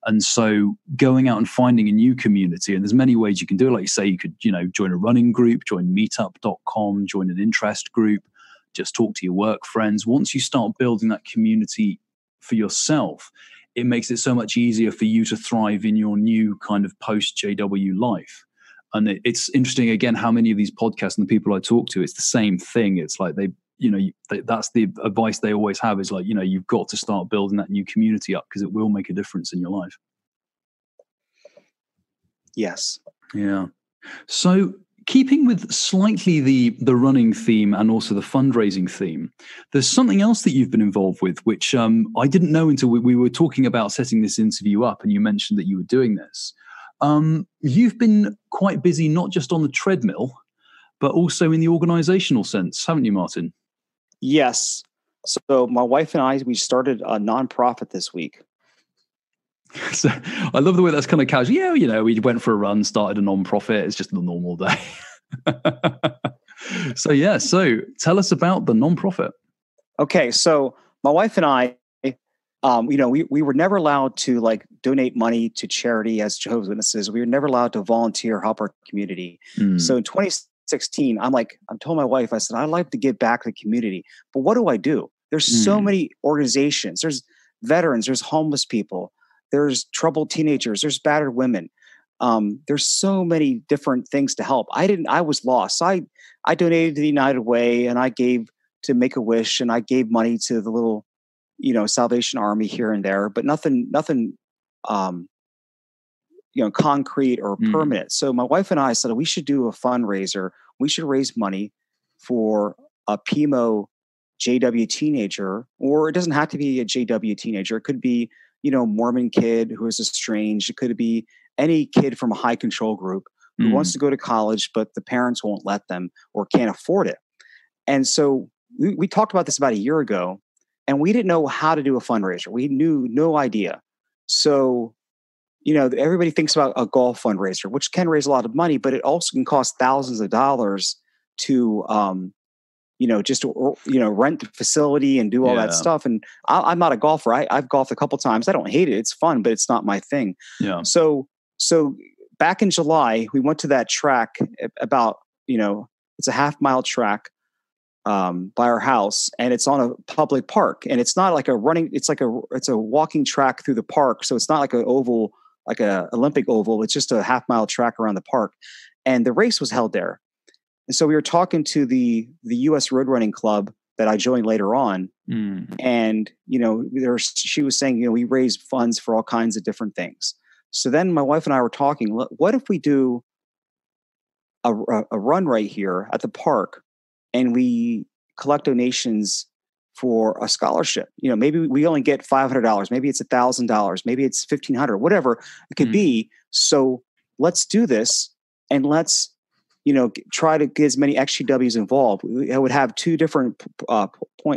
And so going out and finding a new community, and there's many ways you can do it. Like you say, you could, join a running group, join meetup.com, join an interest group, just talk to your work friends. Once you start building that community for yourself, it makes it so much easier for you to thrive in your new kind of post-JW life. And it's interesting, again, how many of these podcasts and the people I talk to, it's the same thing. It's like that's the advice they always have, is like, you've got to start building that new community up, because it will make a difference in your life. Yes. Yeah. So keeping with slightly the running theme and also the fundraising theme, there's something else that you've been involved with, which I didn't know until we were talking about setting this interview up, and you mentioned that you were doing this. You've been quite busy, not just on the treadmill, but also in the organizational sense, haven't you, Martin? Yes. So my wife and I, we started a nonprofit this week. So I love the way that's kind of casual. Yeah, we went for a run, started a nonprofit. It's just a normal day. So tell us about the nonprofit. Okay, so my wife and I, we were never allowed to donate money to charity as Jehovah's Witnesses. We were never allowed to volunteer, help our community. So in 2016, I told my wife, I said, I'd like to give back to the community, but what do I do? There's so many organizations. There's veterans, there's homeless people, there's troubled teenagers, there's battered women. There's so many different things to help. I was lost. So I donated to the United Way, and I gave to Make-A-Wish, and I gave money to the little, Salvation Army here and there, but nothing, concrete or permanent. So my wife and I said, we should do a fundraiser. We should raise money for a PMO JW teenager, or it doesn't have to be a JW teenager. It could be, Mormon kid who is estranged. It could be any kid from a high control group who wants to go to college, but the parents won't let them or can't afford it. And so we talked about this about a year ago, and we didn't know how to do a fundraiser. We knew no idea. So, everybody thinks about a golf fundraiser, which can raise a lot of money, but it also can cost thousands of dollars to, just to, rent the facility and do all that stuff. And I'm not a golfer. I've golfed a couple times. I don't hate it. It's fun, but it's not my thing. Yeah. So back in July, we went to that track about, it's a half-mile track by our house, and it's on a public park, and it's not like a running, it's a walking track through the park. So it's not like an oval, like a Olympic oval. It's just a half-mile track around the park. And the race was held there. And so we were talking to the U.S. Road Running Club that I joined later on. And, she was saying, we raise funds for all kinds of different things. So then my wife and I were talking, what if we do a run right here at the park, and we collect donations for a scholarship? Maybe we only get $500, maybe it's $1,000, maybe it's $1,500, whatever it could be. So let's do this, and let's, try to get as many exJWs involved. I would have two different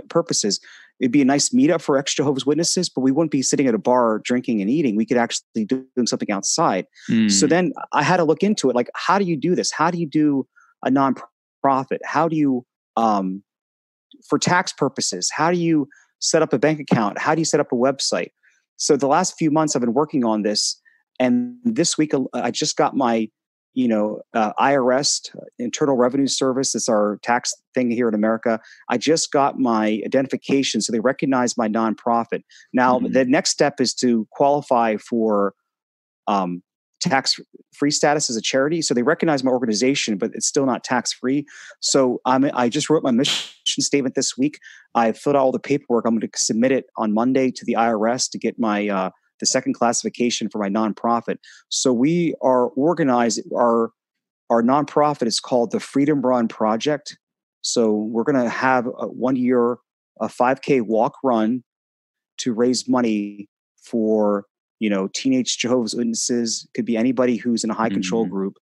purposes. It'd be a nice meetup for ex-Jehovah's Witnesses, but we wouldn't be sitting at a bar drinking and eating. We could actually do something outside. So then I had to look into it. Like, how do you do this? How do you do a nonprofit? How do you, for tax purposes, how do you set up a bank account? How do you set up a website? So the last few months I've been working on this. And this week I just got my, IRS, Internal Revenue Service. It's our tax thing here in America. I just got my identification, so they recognize my nonprofit. Now, the next step is to qualify for tax-free status as a charity. So they recognize my organization, but it's still not tax-free. So I just wrote my mission statement this week. I filled out all the paperwork. I'm going to submit it on Monday to the IRS to get my the second classification for my nonprofit. So we are organized. Our nonprofit is called the Freedom Run Project. So we're going to have a 1 year, a 5K walk run to raise money for, teenage Jehovah's Witnesses. Could be anybody who's in a high control group.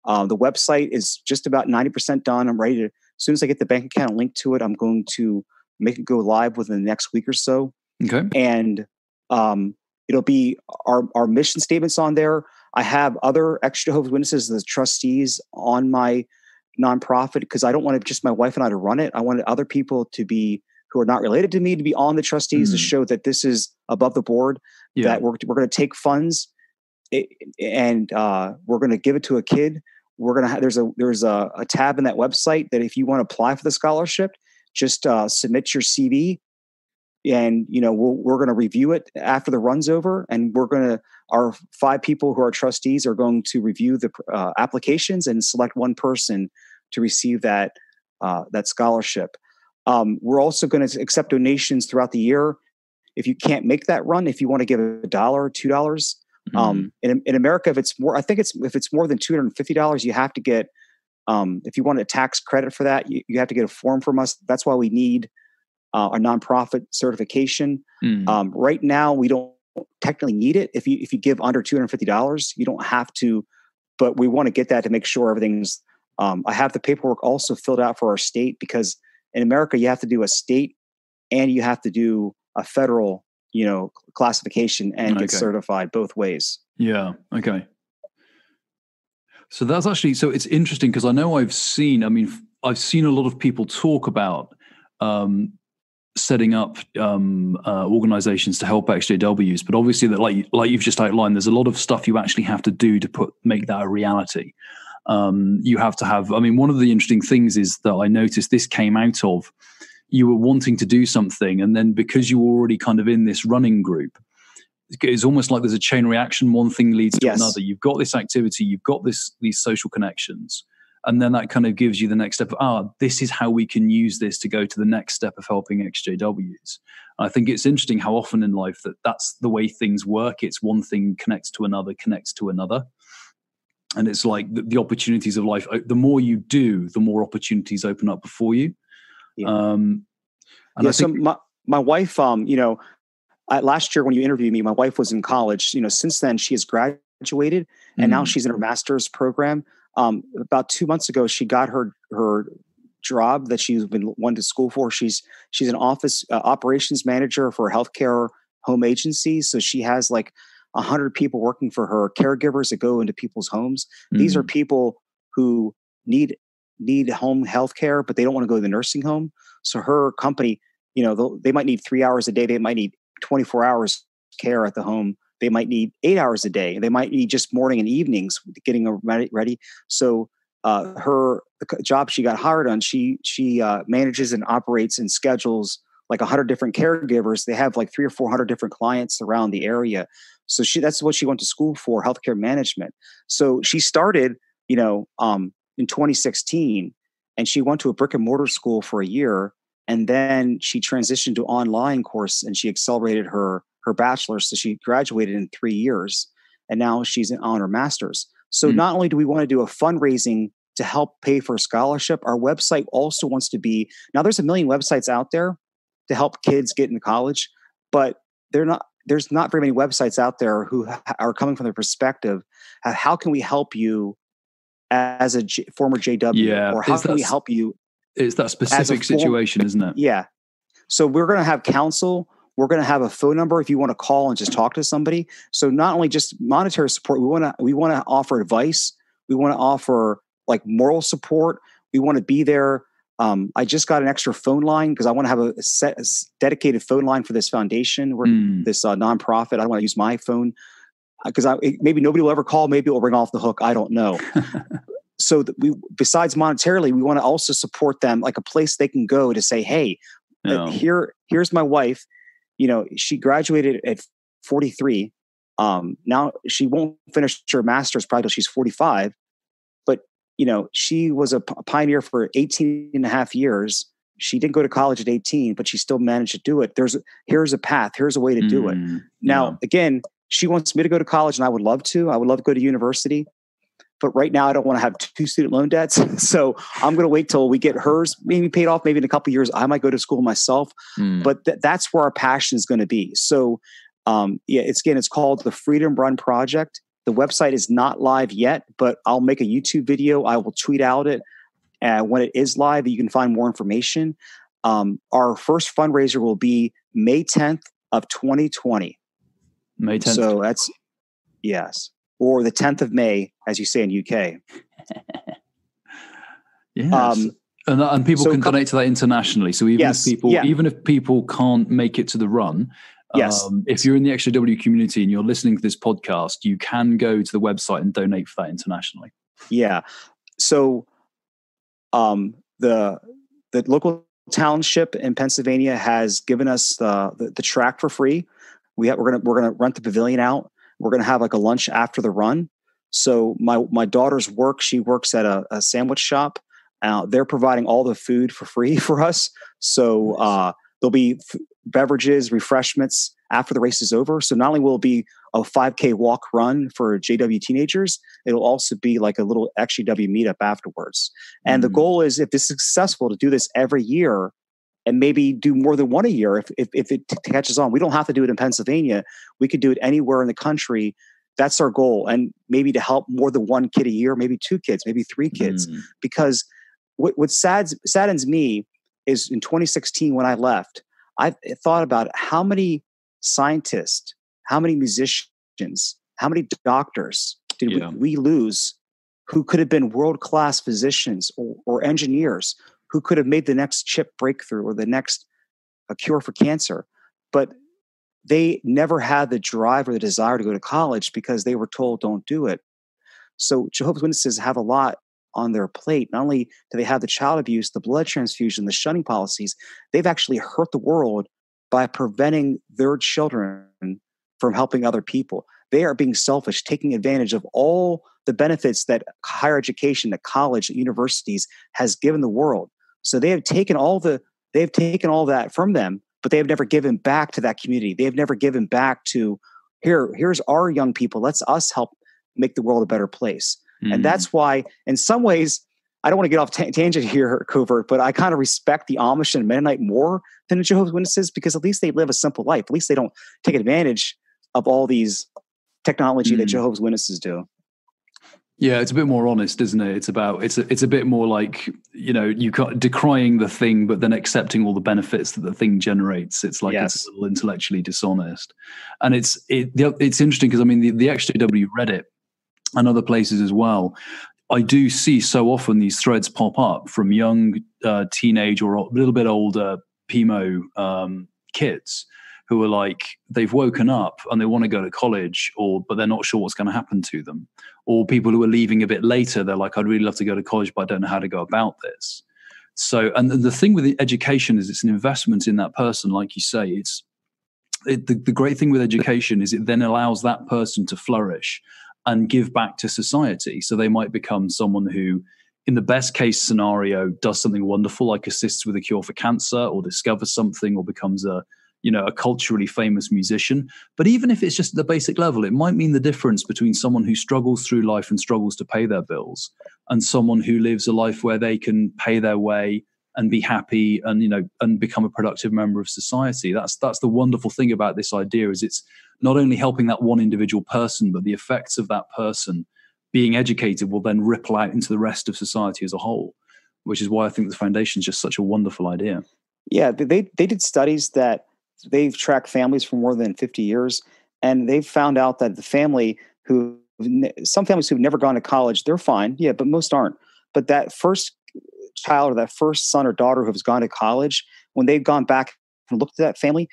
The website is just about 90% done. I'm ready to, as soon as I get the bank account link to it, I'm going to make it go live within the next week or so. Okay. And it'll be our mission statements on there. I have other extra Jehovah's Witnesses, the trustees, on my nonprofit, because I don't want just my wife and I to run it. I wanted other people to be, who are not related to me, to be on the trustees, to show that this is above the board, that we're going to take funds and we're going to give it to a kid. We're going to have, there's a tab in that website that if you want to apply for the scholarship, just submit your CV, and we're going to review it after the run's over, and our 5 people who are trustees are going to review the applications and select one person to receive that scholarship. We're also going to accept donations throughout the year. If you can't make that run, if you want to give $1, $2, in America, if it's more, I think if it's more than $250, you have to get, if you want a tax credit for that, you have to get a form from us. That's why we need a nonprofit certification. Right now, we don't technically need it. If you give under $250, you don't have to, but we want to get that to make sure everything's. I have the paperwork also filled out for our state, because in America you have to do a state and you have to do a federal, classification and get certified both ways. Yeah. Okay. So that's actually, so it's interesting, because I know I've seen a lot of people talk about setting up organizations to help exJWs, but obviously that, like you've just outlined, there's a lot of stuff you actually have to do to make that a reality. You have to have, one of the interesting things is that I noticed this came out of, you were wanting to do something, and then because you were already kind of in this running group, it's almost like there's a chain reaction. One thing leads to another. You've got this activity, you've got these social connections, and then that kind of gives you the next step. This is how we can use this to go to the next step of helping exJWs. I think it's interesting how often in life that's the way things work. It's one thing connects to another. And it's like the opportunities of life. The more you do, the more opportunities open up before you. Yeah. I think my wife, last year when you interviewed me, my wife was in college. Since then she has graduated, and now she's in her master's program. About 2 months ago, she got her job that she's been wanting to school for. She's an office operations manager for a healthcare home agency. So she has like 100 people working for her, caregivers that go into people's homes. These are people who need home health care, but they don't want to go to the nursing home. So her company, they might need 3 hours a day. They might need 24 hours care at the home. They might need 8 hours a day. They might need just morning and evenings getting ready. So the job she got hired on, she manages and operates and schedules like 100 different caregivers. They have like 300 or 400 different clients around the area. So that's what she went to school for, healthcare management. So she started, in 2016, and she went to a brick and mortar school for a year. And then she transitioned to online course, and she accelerated her bachelor's. So she graduated in 3 years, and now she's on her master's. So not only do we want to do a fundraising to help pay for a scholarship, our website also wants to be, now there's a million websites out there to help kids get into college, but there's not very many websites out there who are coming from the perspective of how can we help you as a former JW, or how can we help you? It's that specific situation, isn't it? Yeah. So we're going to have counsel. We're going to have a phone number if you want to call and just talk to somebody. So not only just monetary support, we want to offer advice. We want to offer like moral support. We want to be there. I just got an extra phone line because I want to have a dedicated phone line for this foundation, or this nonprofit. I don't want to use my phone because maybe nobody will ever call. Maybe it will ring off the hook. I don't know. So besides monetarily, we want to also support them, like a place they can go to say, hey, here's my wife. She graduated at 43. Now she won't finish her master's probably till she's 45. But, she was a pioneer for 18 and a half years. She didn't go to college at 18, but she still managed to do it. Here's a path. Here's a way to do it. Now, again, she wants me to go to college, and I would love to. I would love to go to university. But right now, I don't want to have 2 student loan debts. So I'm going to wait till we get hers maybe paid off. Maybe in a couple of years, I might go to school myself. But that's where our passion is going to be. So it's called the Freedom Run Project. The website is not live yet, but I'll make a YouTube video. I will tweet out it. When it is live, you can find more information. Our first fundraiser will be May 10th of 2020. May 10th. So that's, yes. Or the 10th of May, as you say in UK. Yes. And people can donate to that internationally. So even if people can't make it to the run, if you're in the exJW community and you're listening to this podcast, you can go to the website and donate for that internationally. Yeah. So the local township in Pennsylvania has given us the track for free. We're gonna rent the pavilion out. We're gonna have like a lunch after the run. So my daughter's work, she works at a sandwich shop. They're providing all the food for free for us. So there'll be beverages, refreshments after the race is over. So not only will it be a 5K walk run for JW teenagers, it'll also be like a little exJW meetup afterwards. And the goal is, if this is successful, to do this every year and maybe do more than one a year if it catches on. We don't have to do it in Pennsylvania. We could do it anywhere in the country. That's our goal. And maybe to help more than one kid a year, maybe 2 kids, maybe 3 kids. Because what saddens me is in 2016 when I left, I thought about how many scientists, how many musicians, how many doctors did we lose who could have been world-class physicians or engineers who could have made the next chip breakthrough or the next cure for cancer. But they never had the drive or the desire to go to college because they were told, don't do it. So Jehovah's Witnesses have a lot on their plate. Not only do they have the child abuse, the blood transfusion, the shunning policies, they've actually hurt the world by preventing their children from helping other people. They are being selfish, taking advantage of all the benefits that higher education, that college, that universities has given the world. So they have taken all that from them, but they have never given back to that community. They have never given back to here's our young people. Let's us help make the world a better place. And that's why, in some ways, I don't want to get off tangent here, Covert, but I kind of respect the Amish and Mennonite more than the Jehovah's Witnesses, because at least they live a simple life. At least they don't take advantage of all these technology that Jehovah's Witnesses do. Yeah, it's a bit more honest, isn't it? It's a bit more like, you can't decrying the thing, but then accepting all the benefits that the thing generates. It's like it's a little intellectually dishonest, and it's interesting because the exJW Reddit and other places as well, I do see so often these threads pop up from young teenage or a little bit older PMO kids who are like, they've woken up and they want to go to college, but they're not sure what's going to happen to them. Or people who are leaving a bit later, they're like, I'd really love to go to college, but I don't know how to go about this. So, and the thing with education is it's an investment in that person, like you say. The great thing with education is it then allows that person to flourish and give back to society. So they might become someone who, in the best case scenario, does something wonderful, like assists with a cure for cancer or discovers something or becomes a culturally famous musician. But even if it's just at the basic level, it might mean the difference between someone who struggles through life and struggles to pay their bills and someone who lives a life where they can pay their way and be happy and become a productive member of society. That's the wonderful thing about this idea, is it's not only helping that one individual person, but the effects of that person being educated will then ripple out into the rest of society as a whole, which is why I think the foundation is just such a wonderful idea. Yeah, they did studies that they've tracked families for more than 50 years, and they've found out that some families who've never gone to college, they're fine. Yeah, but most aren't. But that first child or that first son or daughter who has gone to college, when they've gone back and looked at that family,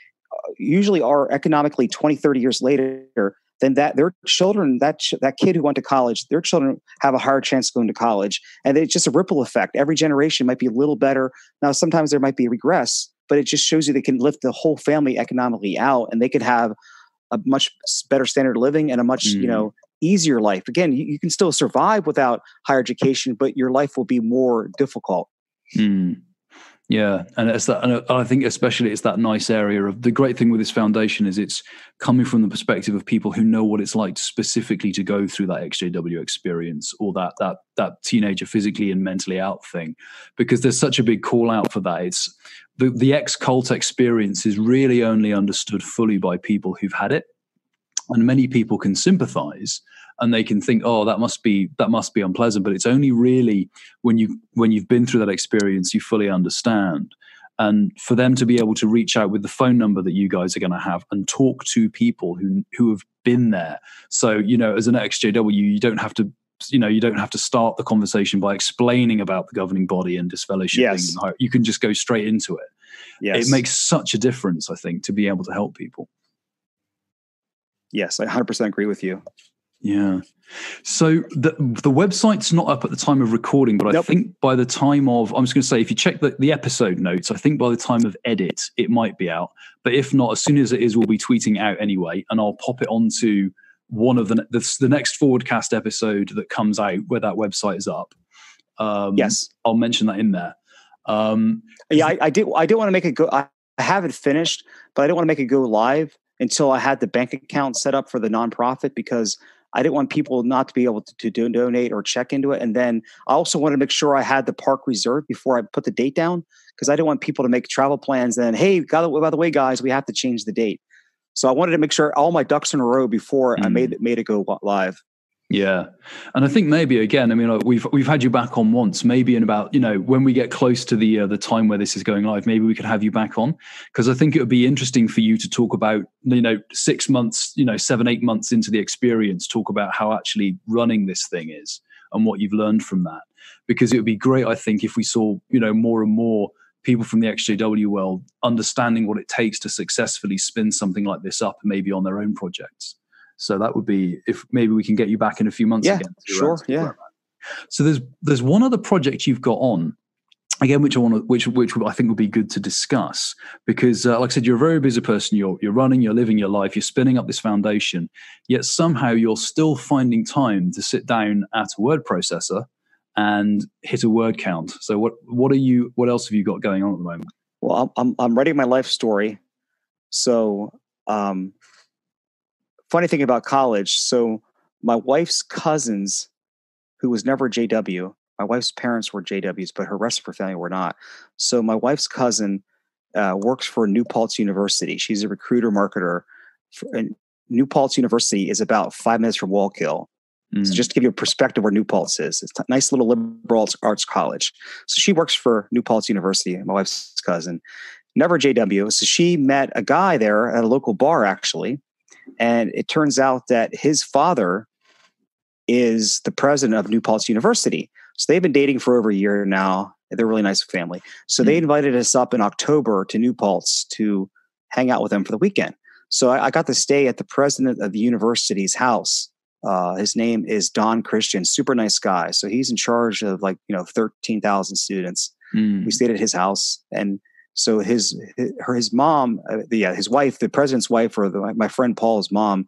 usually are economically 20, 30 years later, then their children, that kid who went to college, their children have a higher chance of going to college. And it's just a ripple effect. Every generation might be a little better. Now, sometimes there might be a regress, but it just shows you they can lift the whole family economically out, and they could have a much better standard of living and a much, easier life. Again, you can still survive without higher education, but your life will be more difficult. Yeah, and it's that, and I think especially it's that nice area of the great thing with this foundation is it's coming from the perspective of people who know what it's like specifically to go through that exJW experience or that teenager physically and mentally out thing, because there's such a big call out for that. It's the ex-cult experience is really only understood fully by people who've had it, and many people can sympathize and they can think, oh, that must be unpleasant. But it's only really when you've been through that experience, you fully understand. And for them to be able to reach out with the phone number that you guys are going to have and talk to people who have been there. So, as an exJW, you don't have to start the conversation by explaining about the governing body and disfellowshipping. Yes. You can just go straight into it. Yes. It makes such a difference, I think, to be able to help people. Yes, I 100% agree with you. Yeah. So the website's not up at the time of recording, but I think by the time of, I'm just going to say, if you check the episode notes, I think by the time of edit, it might be out. But if not, as soon as it is, we'll be tweeting out anyway, and I'll pop it onto one of the next Forwardcast episode that comes out where that website is up. Yes. I'll mention that in there. I did want to make it go. I have it finished, but I didn't want to make it go live until I had the bank account set up for the nonprofit, because I didn't want people not to be able to donate or check into it. And then I also wanted to make sure I had the park reserved before I put the date down, because I didn't want people to make travel plans and, hey, by the way, guys, we have to change the date. So I wanted to make sure all my ducks in a row before I made it go live. Yeah. And I think maybe, again, I mean, we've had you back on once, maybe in about, when we get close to the time where this is going live, maybe we could have you back on, because I think it would be interesting for you to talk about, 6 months, 7, 8 months into the experience, talk about how actually running this thing is and what you've learned from that. Because it would be great, I think, if we saw, more and more people from the exJW world understanding what it takes to successfully spin something like this up, maybe on their own projects. So that would be, if maybe we can get you back in a few months again. Sure. Yeah. So there's one other project you've got on, again, which I think would be good to discuss, because like I said, you're a very busy person. You're running, you're living your life, you're spinning up this foundation, yet somehow you're still finding time to sit down at a word processor and hit a word count. So what else have you got going on at the moment? Well, I'm writing my life story. So, funny thing about college. So my wife's cousins, who was never a JW, my wife's parents were JWs, but her rest of her family were not. So my wife's cousin works for New Paltz University. She's a recruiter marketer. And New Paltz University is about 5 minutes from Wallkill. So just to give you a perspective where New Paltz is, it's a nice little liberal arts college. So she works for New Paltz University, my wife's cousin, never a JW. So she met a guy there at a local bar, actually. And it turns out that his father is the president of New Paltz University. So they've been dating for over a year now. They're a really nice family. So they invited us up in October to New Paltz to hang out with them for the weekend. So I got to stay at the president of the university's house. His name is Don Christian, super nice guy. So he's in charge of 13,000 students. We stayed at his house, and so his mom, his wife, the president's wife, or my friend Paul's mom,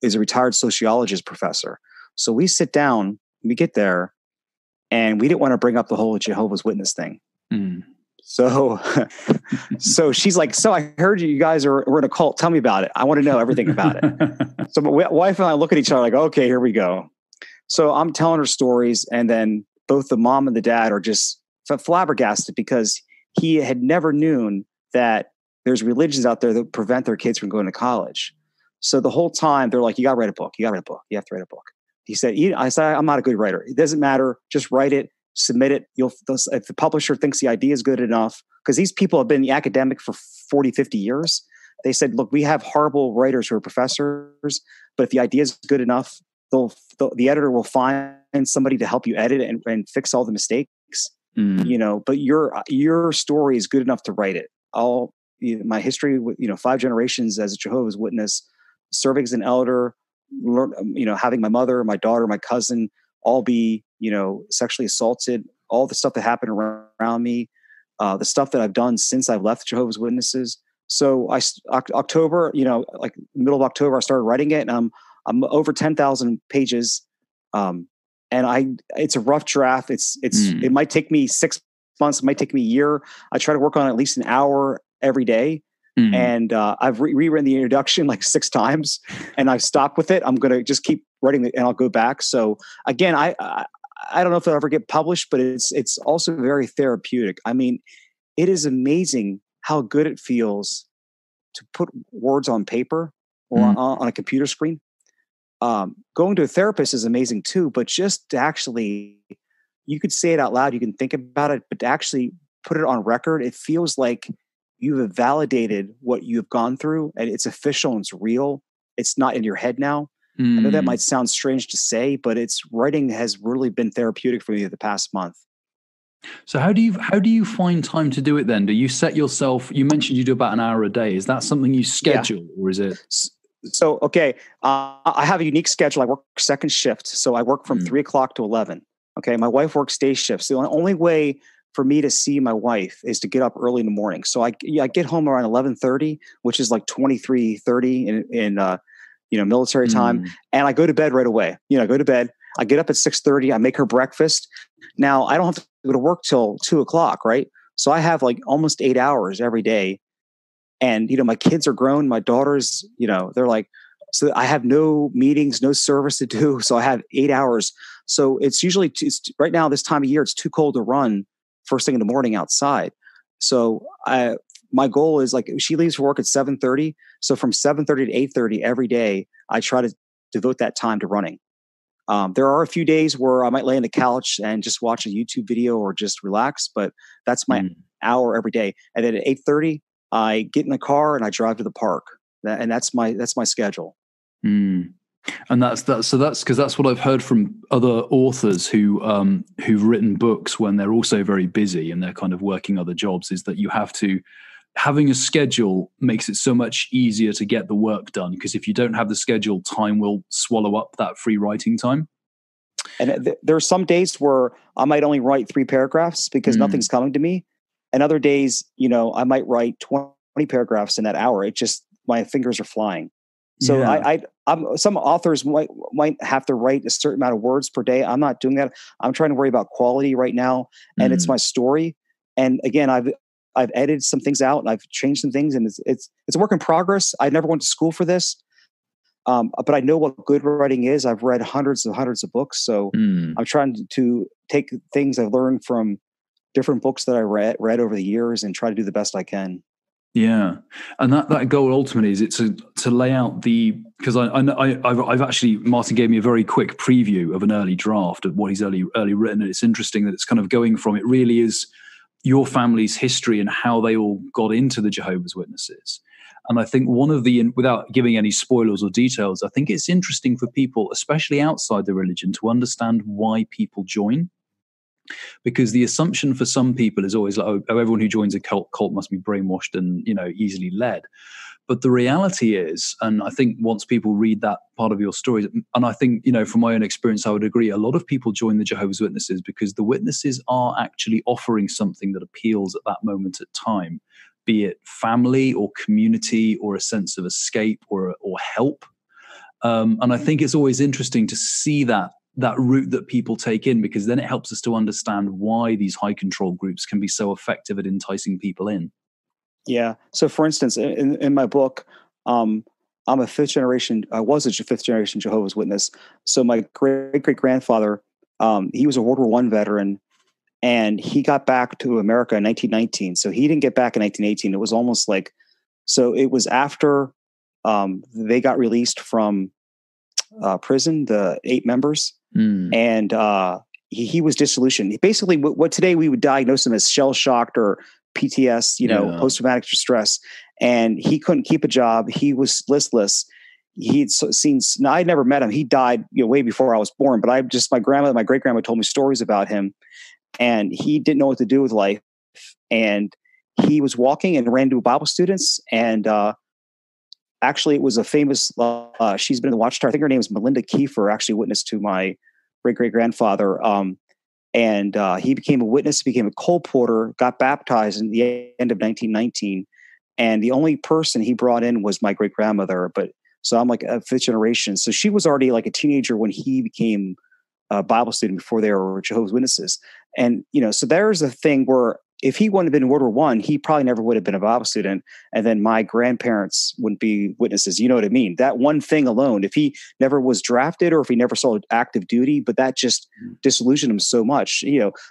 is a retired sociologist professor. So we sit down, we get there, and we didn't want to bring up the whole Jehovah's Witness thing. So she's like, so I heard you guys were in a cult. Tell me about it. I want to know everything about it. So my wife and I look at each other like, okay, here we go. So I'm telling her stories, and then both the mom and the dad are just flabbergasted, because he had never known that there's religions out there that prevent their kids from going to college. So the whole time they're like, you got to write a book. You got to write a book. You have to write a book. He said, I said, I'm not a good writer. It doesn't matter. Just write it, submit it. If the publisher thinks the idea is good enough, because these people have been the academic for 40, 50 years. They said, look, we have horrible writers who are professors, but if the idea is good enough, the editor will find somebody to help you edit it and fix all the mistakes. But your story is good enough to write it. My history with 5 generations as a Jehovah's Witness, serving as an elder, having my mother, my daughter, my cousin all be sexually assaulted, all the stuff that happened around me, the stuff that I've done since I've left Jehovah's Witnesses. So October, middle of October, I started writing it, and I'm over 10,000 pages. And it's a rough draft. It might take me 6 months. It might take me a year. I try to work on at least an hour every day. And I've rewritten the introduction like 6 times, and I've stopped with it. I'm going to just keep writing it, and I'll go back. So again, I don't know if it'll ever get published, but it's also very therapeutic. I mean, it is amazing how good it feels to put words on paper or on a computer screen. Going to a therapist is amazing too, but just to actually, you could say it out loud, you can think about it, but to actually put it on record, it feels like you have validated what you have gone through, and it's official and it's real. It's not in your head now. I know that might sound strange to say, but writing has really been therapeutic for me the past month. So how do you find time to do it then? Do you set yourself, you mentioned you do about an hour a day. Is that something you schedule or is it? So, okay. I have a unique schedule. I work second shift. So I work from 3 o'clock to 11. Okay. My wife works day shifts. The only way for me to see my wife is to get up early in the morning. So I get home around 11:30, which is like 23:30 in military time. And I go to bed right away. I go to bed. I get up at 6:30. I make her breakfast. Now I don't have to go to work till 2 o'clock. Right. So I have like almost 8 hours every day. And, my kids are grown. My daughters, they're like, so I have no meetings, no service to do. So I have 8 hours. So it's usually, right now, this time of year, it's too cold to run first thing in the morning outside. So my goal is like, she leaves for work at 7:30. So from 7:30 to 8:30 every day, I try to devote that time to running. There are a few days where I might lay on the couch and just watch a YouTube video or just relax, but that's my hour every day. And then at 8:30, I get in the car and I drive to the park. And that's my schedule. And that's because that's what I've heard from other authors who've written books when they're also very busy and they're kind of working other jobs, is that having a schedule makes it so much easier to get the work done. Because if you don't have the schedule, time will swallow up that free writing time. And there are some days where I might only write 3 paragraphs because nothing's coming to me. And other days, I might write 20 paragraphs in that hour. My fingers are flying. So some authors might have to write a certain amount of words per day. I'm not doing that. I'm trying to worry about quality right now. And it's my story. And again, I've edited some things out and I've changed some things, and it's a work in progress. I never went to school for this. But I know what good writing is. I've read hundreds of books. So I'm trying to take things I've learned from different books that I read over the years and try to do the best I can. Yeah, and that goal ultimately is to lay out because I've actually, Martin gave me a very quick preview of an early draft of what he's early written, and it's interesting that it's kind of going from, it really is your family's history and how they all got into the Jehovah's Witnesses. And I think without giving any spoilers or details, I think it's interesting for people, especially outside the religion, to understand why people join. Because the assumption for some people is always like, oh, everyone who joins a cult must be brainwashed and, easily led. But the reality is, and I think once people read that part of your story, and I think, from my own experience, I would agree, a lot of people join the Jehovah's Witnesses because the witnesses are actually offering something that appeals at that moment at time, be it family or community or a sense of escape or help. And I think it's always interesting to see that route that people take in, because then it helps us to understand why these high control groups can be so effective at enticing people in. Yeah. So for instance, in my book, I was a fifth generation Jehovah's Witness. So my great grandfather, he was a World War I veteran, and he got back to America in 1919. So he didn't get back in 1918. It was almost like, so it was after they got released from prison, the 8 members. And he was disillusioned. Basically, what today we would diagnose him as shell-shocked or PTS, post-traumatic distress. And he couldn't keep a job. He was listless. He'd seen, now I'd never met him. He died way before I was born, but my great grandma told me stories about him, and he didn't know what to do with life. And he was walking and ran into Bible students. And actually, it was a famous, she's been in the Watchtower. I think her name is Melinda Kiefer, actually witnessed to my great-great-grandfather. And he became a witness, became a coal porter, got baptized in the end of 1919. And the only person he brought in was my great-grandmother. So I'm like a 5th generation. So she was already like a teenager when he became a Bible student before they were Jehovah's Witnesses. And, so there's a thing where if he wouldn't have been in World War I, he probably never would have been a Bible student. And then my grandparents wouldn't be witnesses. You know what I mean? That one thing alone, if he never was drafted or if he never saw active duty, but that just disillusioned him so much,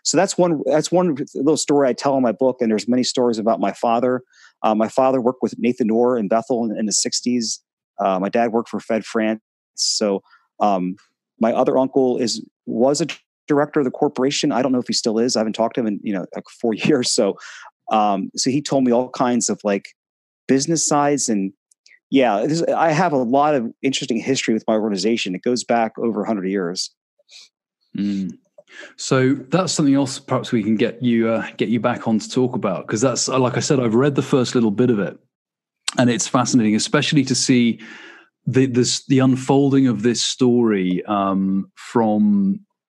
So that's one little story I tell in my book. And there's many stories about my father. My father worked with Nathan Orr in Bethel in the 60s. My dad worked for Fed France. So my other uncle was a director of the corporation. I don't know if he still is. I haven't talked to him in, like 4 years. So, so he told me all kinds of like business sides, and yeah, I have a lot of interesting history with my organization. It goes back over 100 years. Mm. So that's something else perhaps we can get you back on to talk about, because that's, like I said, I've read the first little bit of it, and it's fascinating, especially to see the unfolding of this story from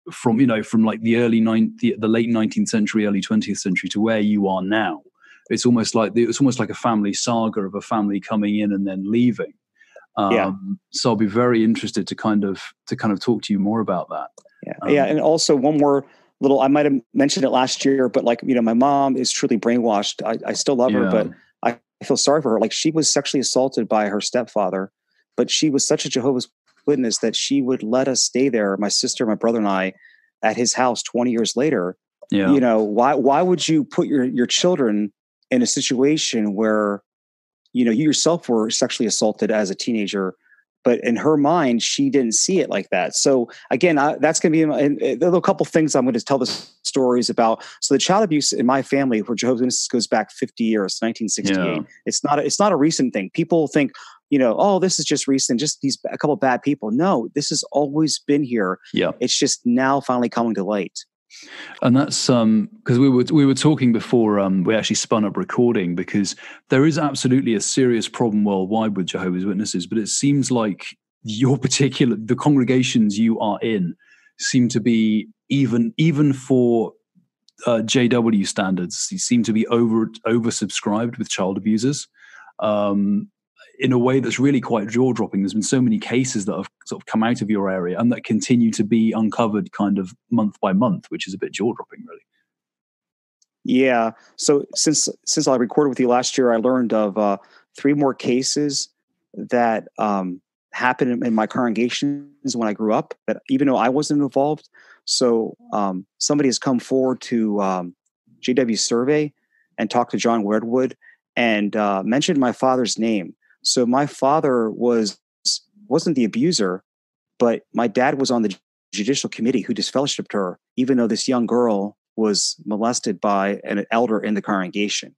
like the late 19th century, early 20th century to where you are now. It's almost like a family saga of a family coming in and then leaving. So I'll be very interested to kind of talk to you more about that. Yeah. And also one more little, I might've mentioned it last year, but like, my mom is truly brainwashed. I still love her, but I feel sorry for her. Like, she was sexually assaulted by her stepfather, but she was such a Jehovah's Witness that she would let us stay there, my sister, my brother, and I, at his house 20 years later. Why would you put your children in a situation where, you yourself were sexually assaulted as a teenager, but in her mind, she didn't see it like that. So again, that's going to be there are a couple things I'm going to tell the stories about. So the child abuse in my family for Jehovah's Witnesses goes back 50 years, 1968. Yeah. It's not a recent thing. People think, oh, this is just recent, just a couple of bad people. No, this has always been here. Yeah. It's just now finally coming to light. And that's because we were talking before we actually spun up recording, because there is absolutely a serious problem worldwide with Jehovah's Witnesses, but it seems like the congregations you are in seem to be, even for JW standards, you seem to be oversubscribed with child abusers. In a way that's really quite jaw-dropping. There's been so many cases that have sort of come out of your area and that continue to be uncovered kind of month by month, which is a bit jaw-dropping, really. Yeah. So since I recorded with you last year, I learned of 3 more cases that happened in my congregations when I grew up, that even though I wasn't involved. So somebody has come forward to JW survey and talked to John Wedgwood and mentioned my father's name. So my father wasn't the abuser, but my dad was on the judicial committee who disfellowshipped her, even though this young girl was molested by an elder in the congregation.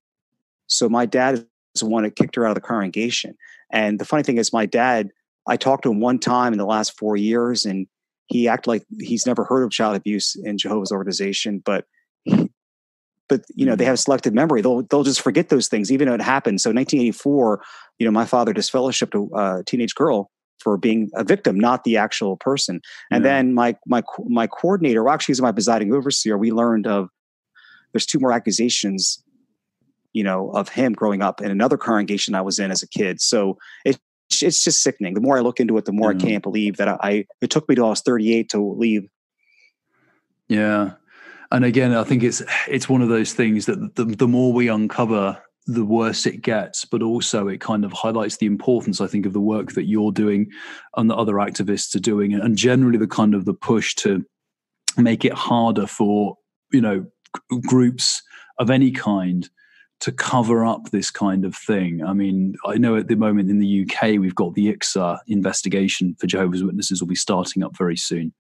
So my dad is the one that kicked her out of the congregation. And the funny thing is, my dad, I talked to him one time in the last 4 years, and he acted like he's never heard of child abuse in Jehovah's organization, but they have selective memory. They'll just forget those things, even though it happened. So 1984, my father disfellowshipped a teenage girl for being a victim, not the actual person. And then my coordinator, well, actually, he's my presiding overseer. We learned there's 2 more accusations, of him growing up in another congregation I was in as a kid. So it's just sickening. The more I look into it, the more I can't believe that it took me till I was 38 to leave. Yeah. And again, I think it's one of those things that the more we uncover, the worse it gets, but also it kind of highlights the importance, I think, of the work that you're doing and the other activists are doing, and generally the push to make it harder for, groups of any kind to cover up this kind of thing. I mean, I know at the moment in the UK, we've got the ICSA investigation for Jehovah's Witnesses will be starting up very soon.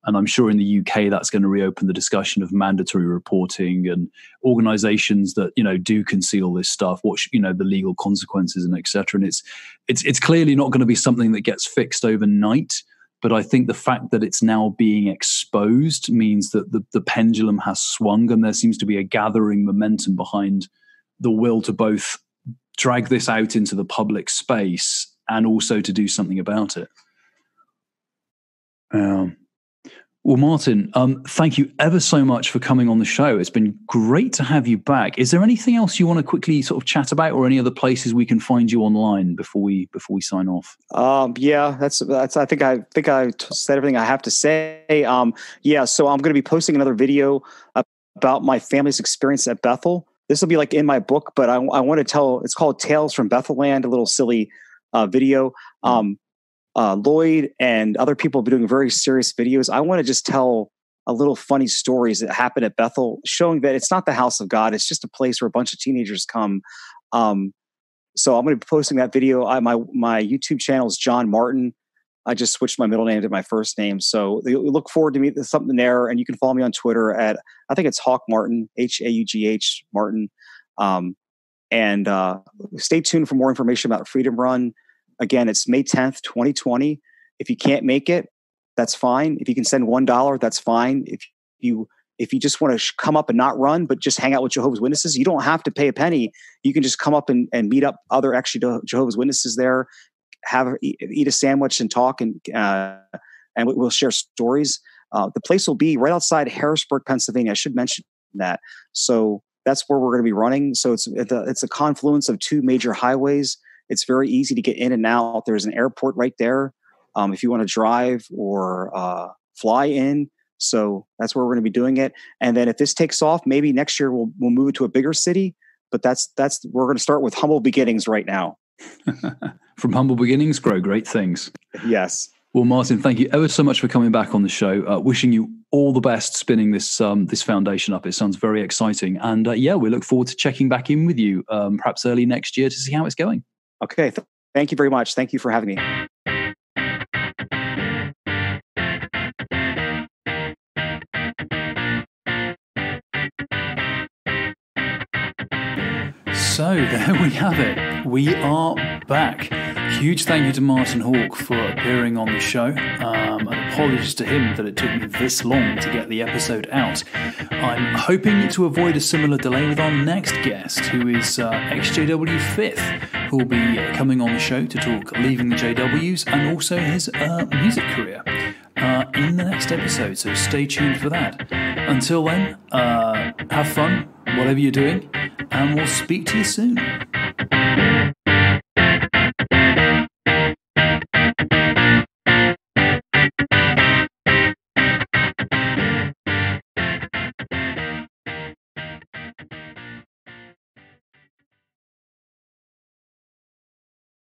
And I'm sure in the UK, that's going to reopen the discussion of mandatory reporting and organizations that, do conceal this stuff, the legal consequences and et cetera. And it's clearly not going to be something that gets fixed overnight. But I think the fact that it's now being exposed means that the pendulum has swung, and there seems to be a gathering momentum behind the will to both drag this out into the public space and also to do something about it. Well, Martin, thank you ever so much for coming on the show. It's been great to have you back. Is there anything else you want to quickly sort of chat about, or any other places we can find you online before we sign off? Yeah, that's. I think I said everything I have to say. So I'm going to be posting another video about my family's experience at Bethel. This will be like in my book, but I want to tell. It's called Tales from Bethelland, a little silly video. Lloyd and other people have been doing very serious videos. I want to just tell a little funny stories that happen at Bethel, showing that it's not the house of God. It's just a place where a bunch of teenagers come. So I'm going to be posting that video. My YouTube channel is John Martin. I just switched my middle name to my first name. So we look forward to meeting something there. And you can follow me on Twitter at, I think it's Haugh Martin, Haugh Martin. And stay tuned for more information about Freedom Run. Again, it's May 10th, 2020. If you can't make it, that's fine. If you can send $1, that's fine. If you just want to come up and not run, but just hang out with Jehovah's Witnesses, you don't have to pay a penny. You can just come up and meet up other actually Jehovah's Witnesses there, eat a sandwich and talk, and we'll share stories. The place will be right outside Harrisburg, Pennsylvania. I should mention that. So that's where we're going to be running. So it's a confluence of two major highways. It's very easy to get in and out. There's an airport right there if you want to drive or fly in. So that's where we're going to be doing it. And then if this takes off, maybe next year we'll move it to a bigger city. But we're going to start with humble beginnings right now. From humble beginnings, grow great things. Yes. Well, Martin, thank you ever so much for coming back on the show. Wishing you all the best spinning this foundation up. It sounds very exciting. And we look forward to checking back in with you perhaps early next year to see how it's going. Okay. Thank you very much. Thank you for having me. So there we have it. We are back. Huge thank you to Martin Haugh for appearing on the show. And apologies to him that it took me this long to get the episode out. I'm hoping to avoid a similar delay with our next guest, who is exJW 5th, who will be coming on the show to talk leaving the JWs and also his music career in the next episode. So stay tuned for that. Until then, have fun, whatever you're doing, and we'll speak to you soon.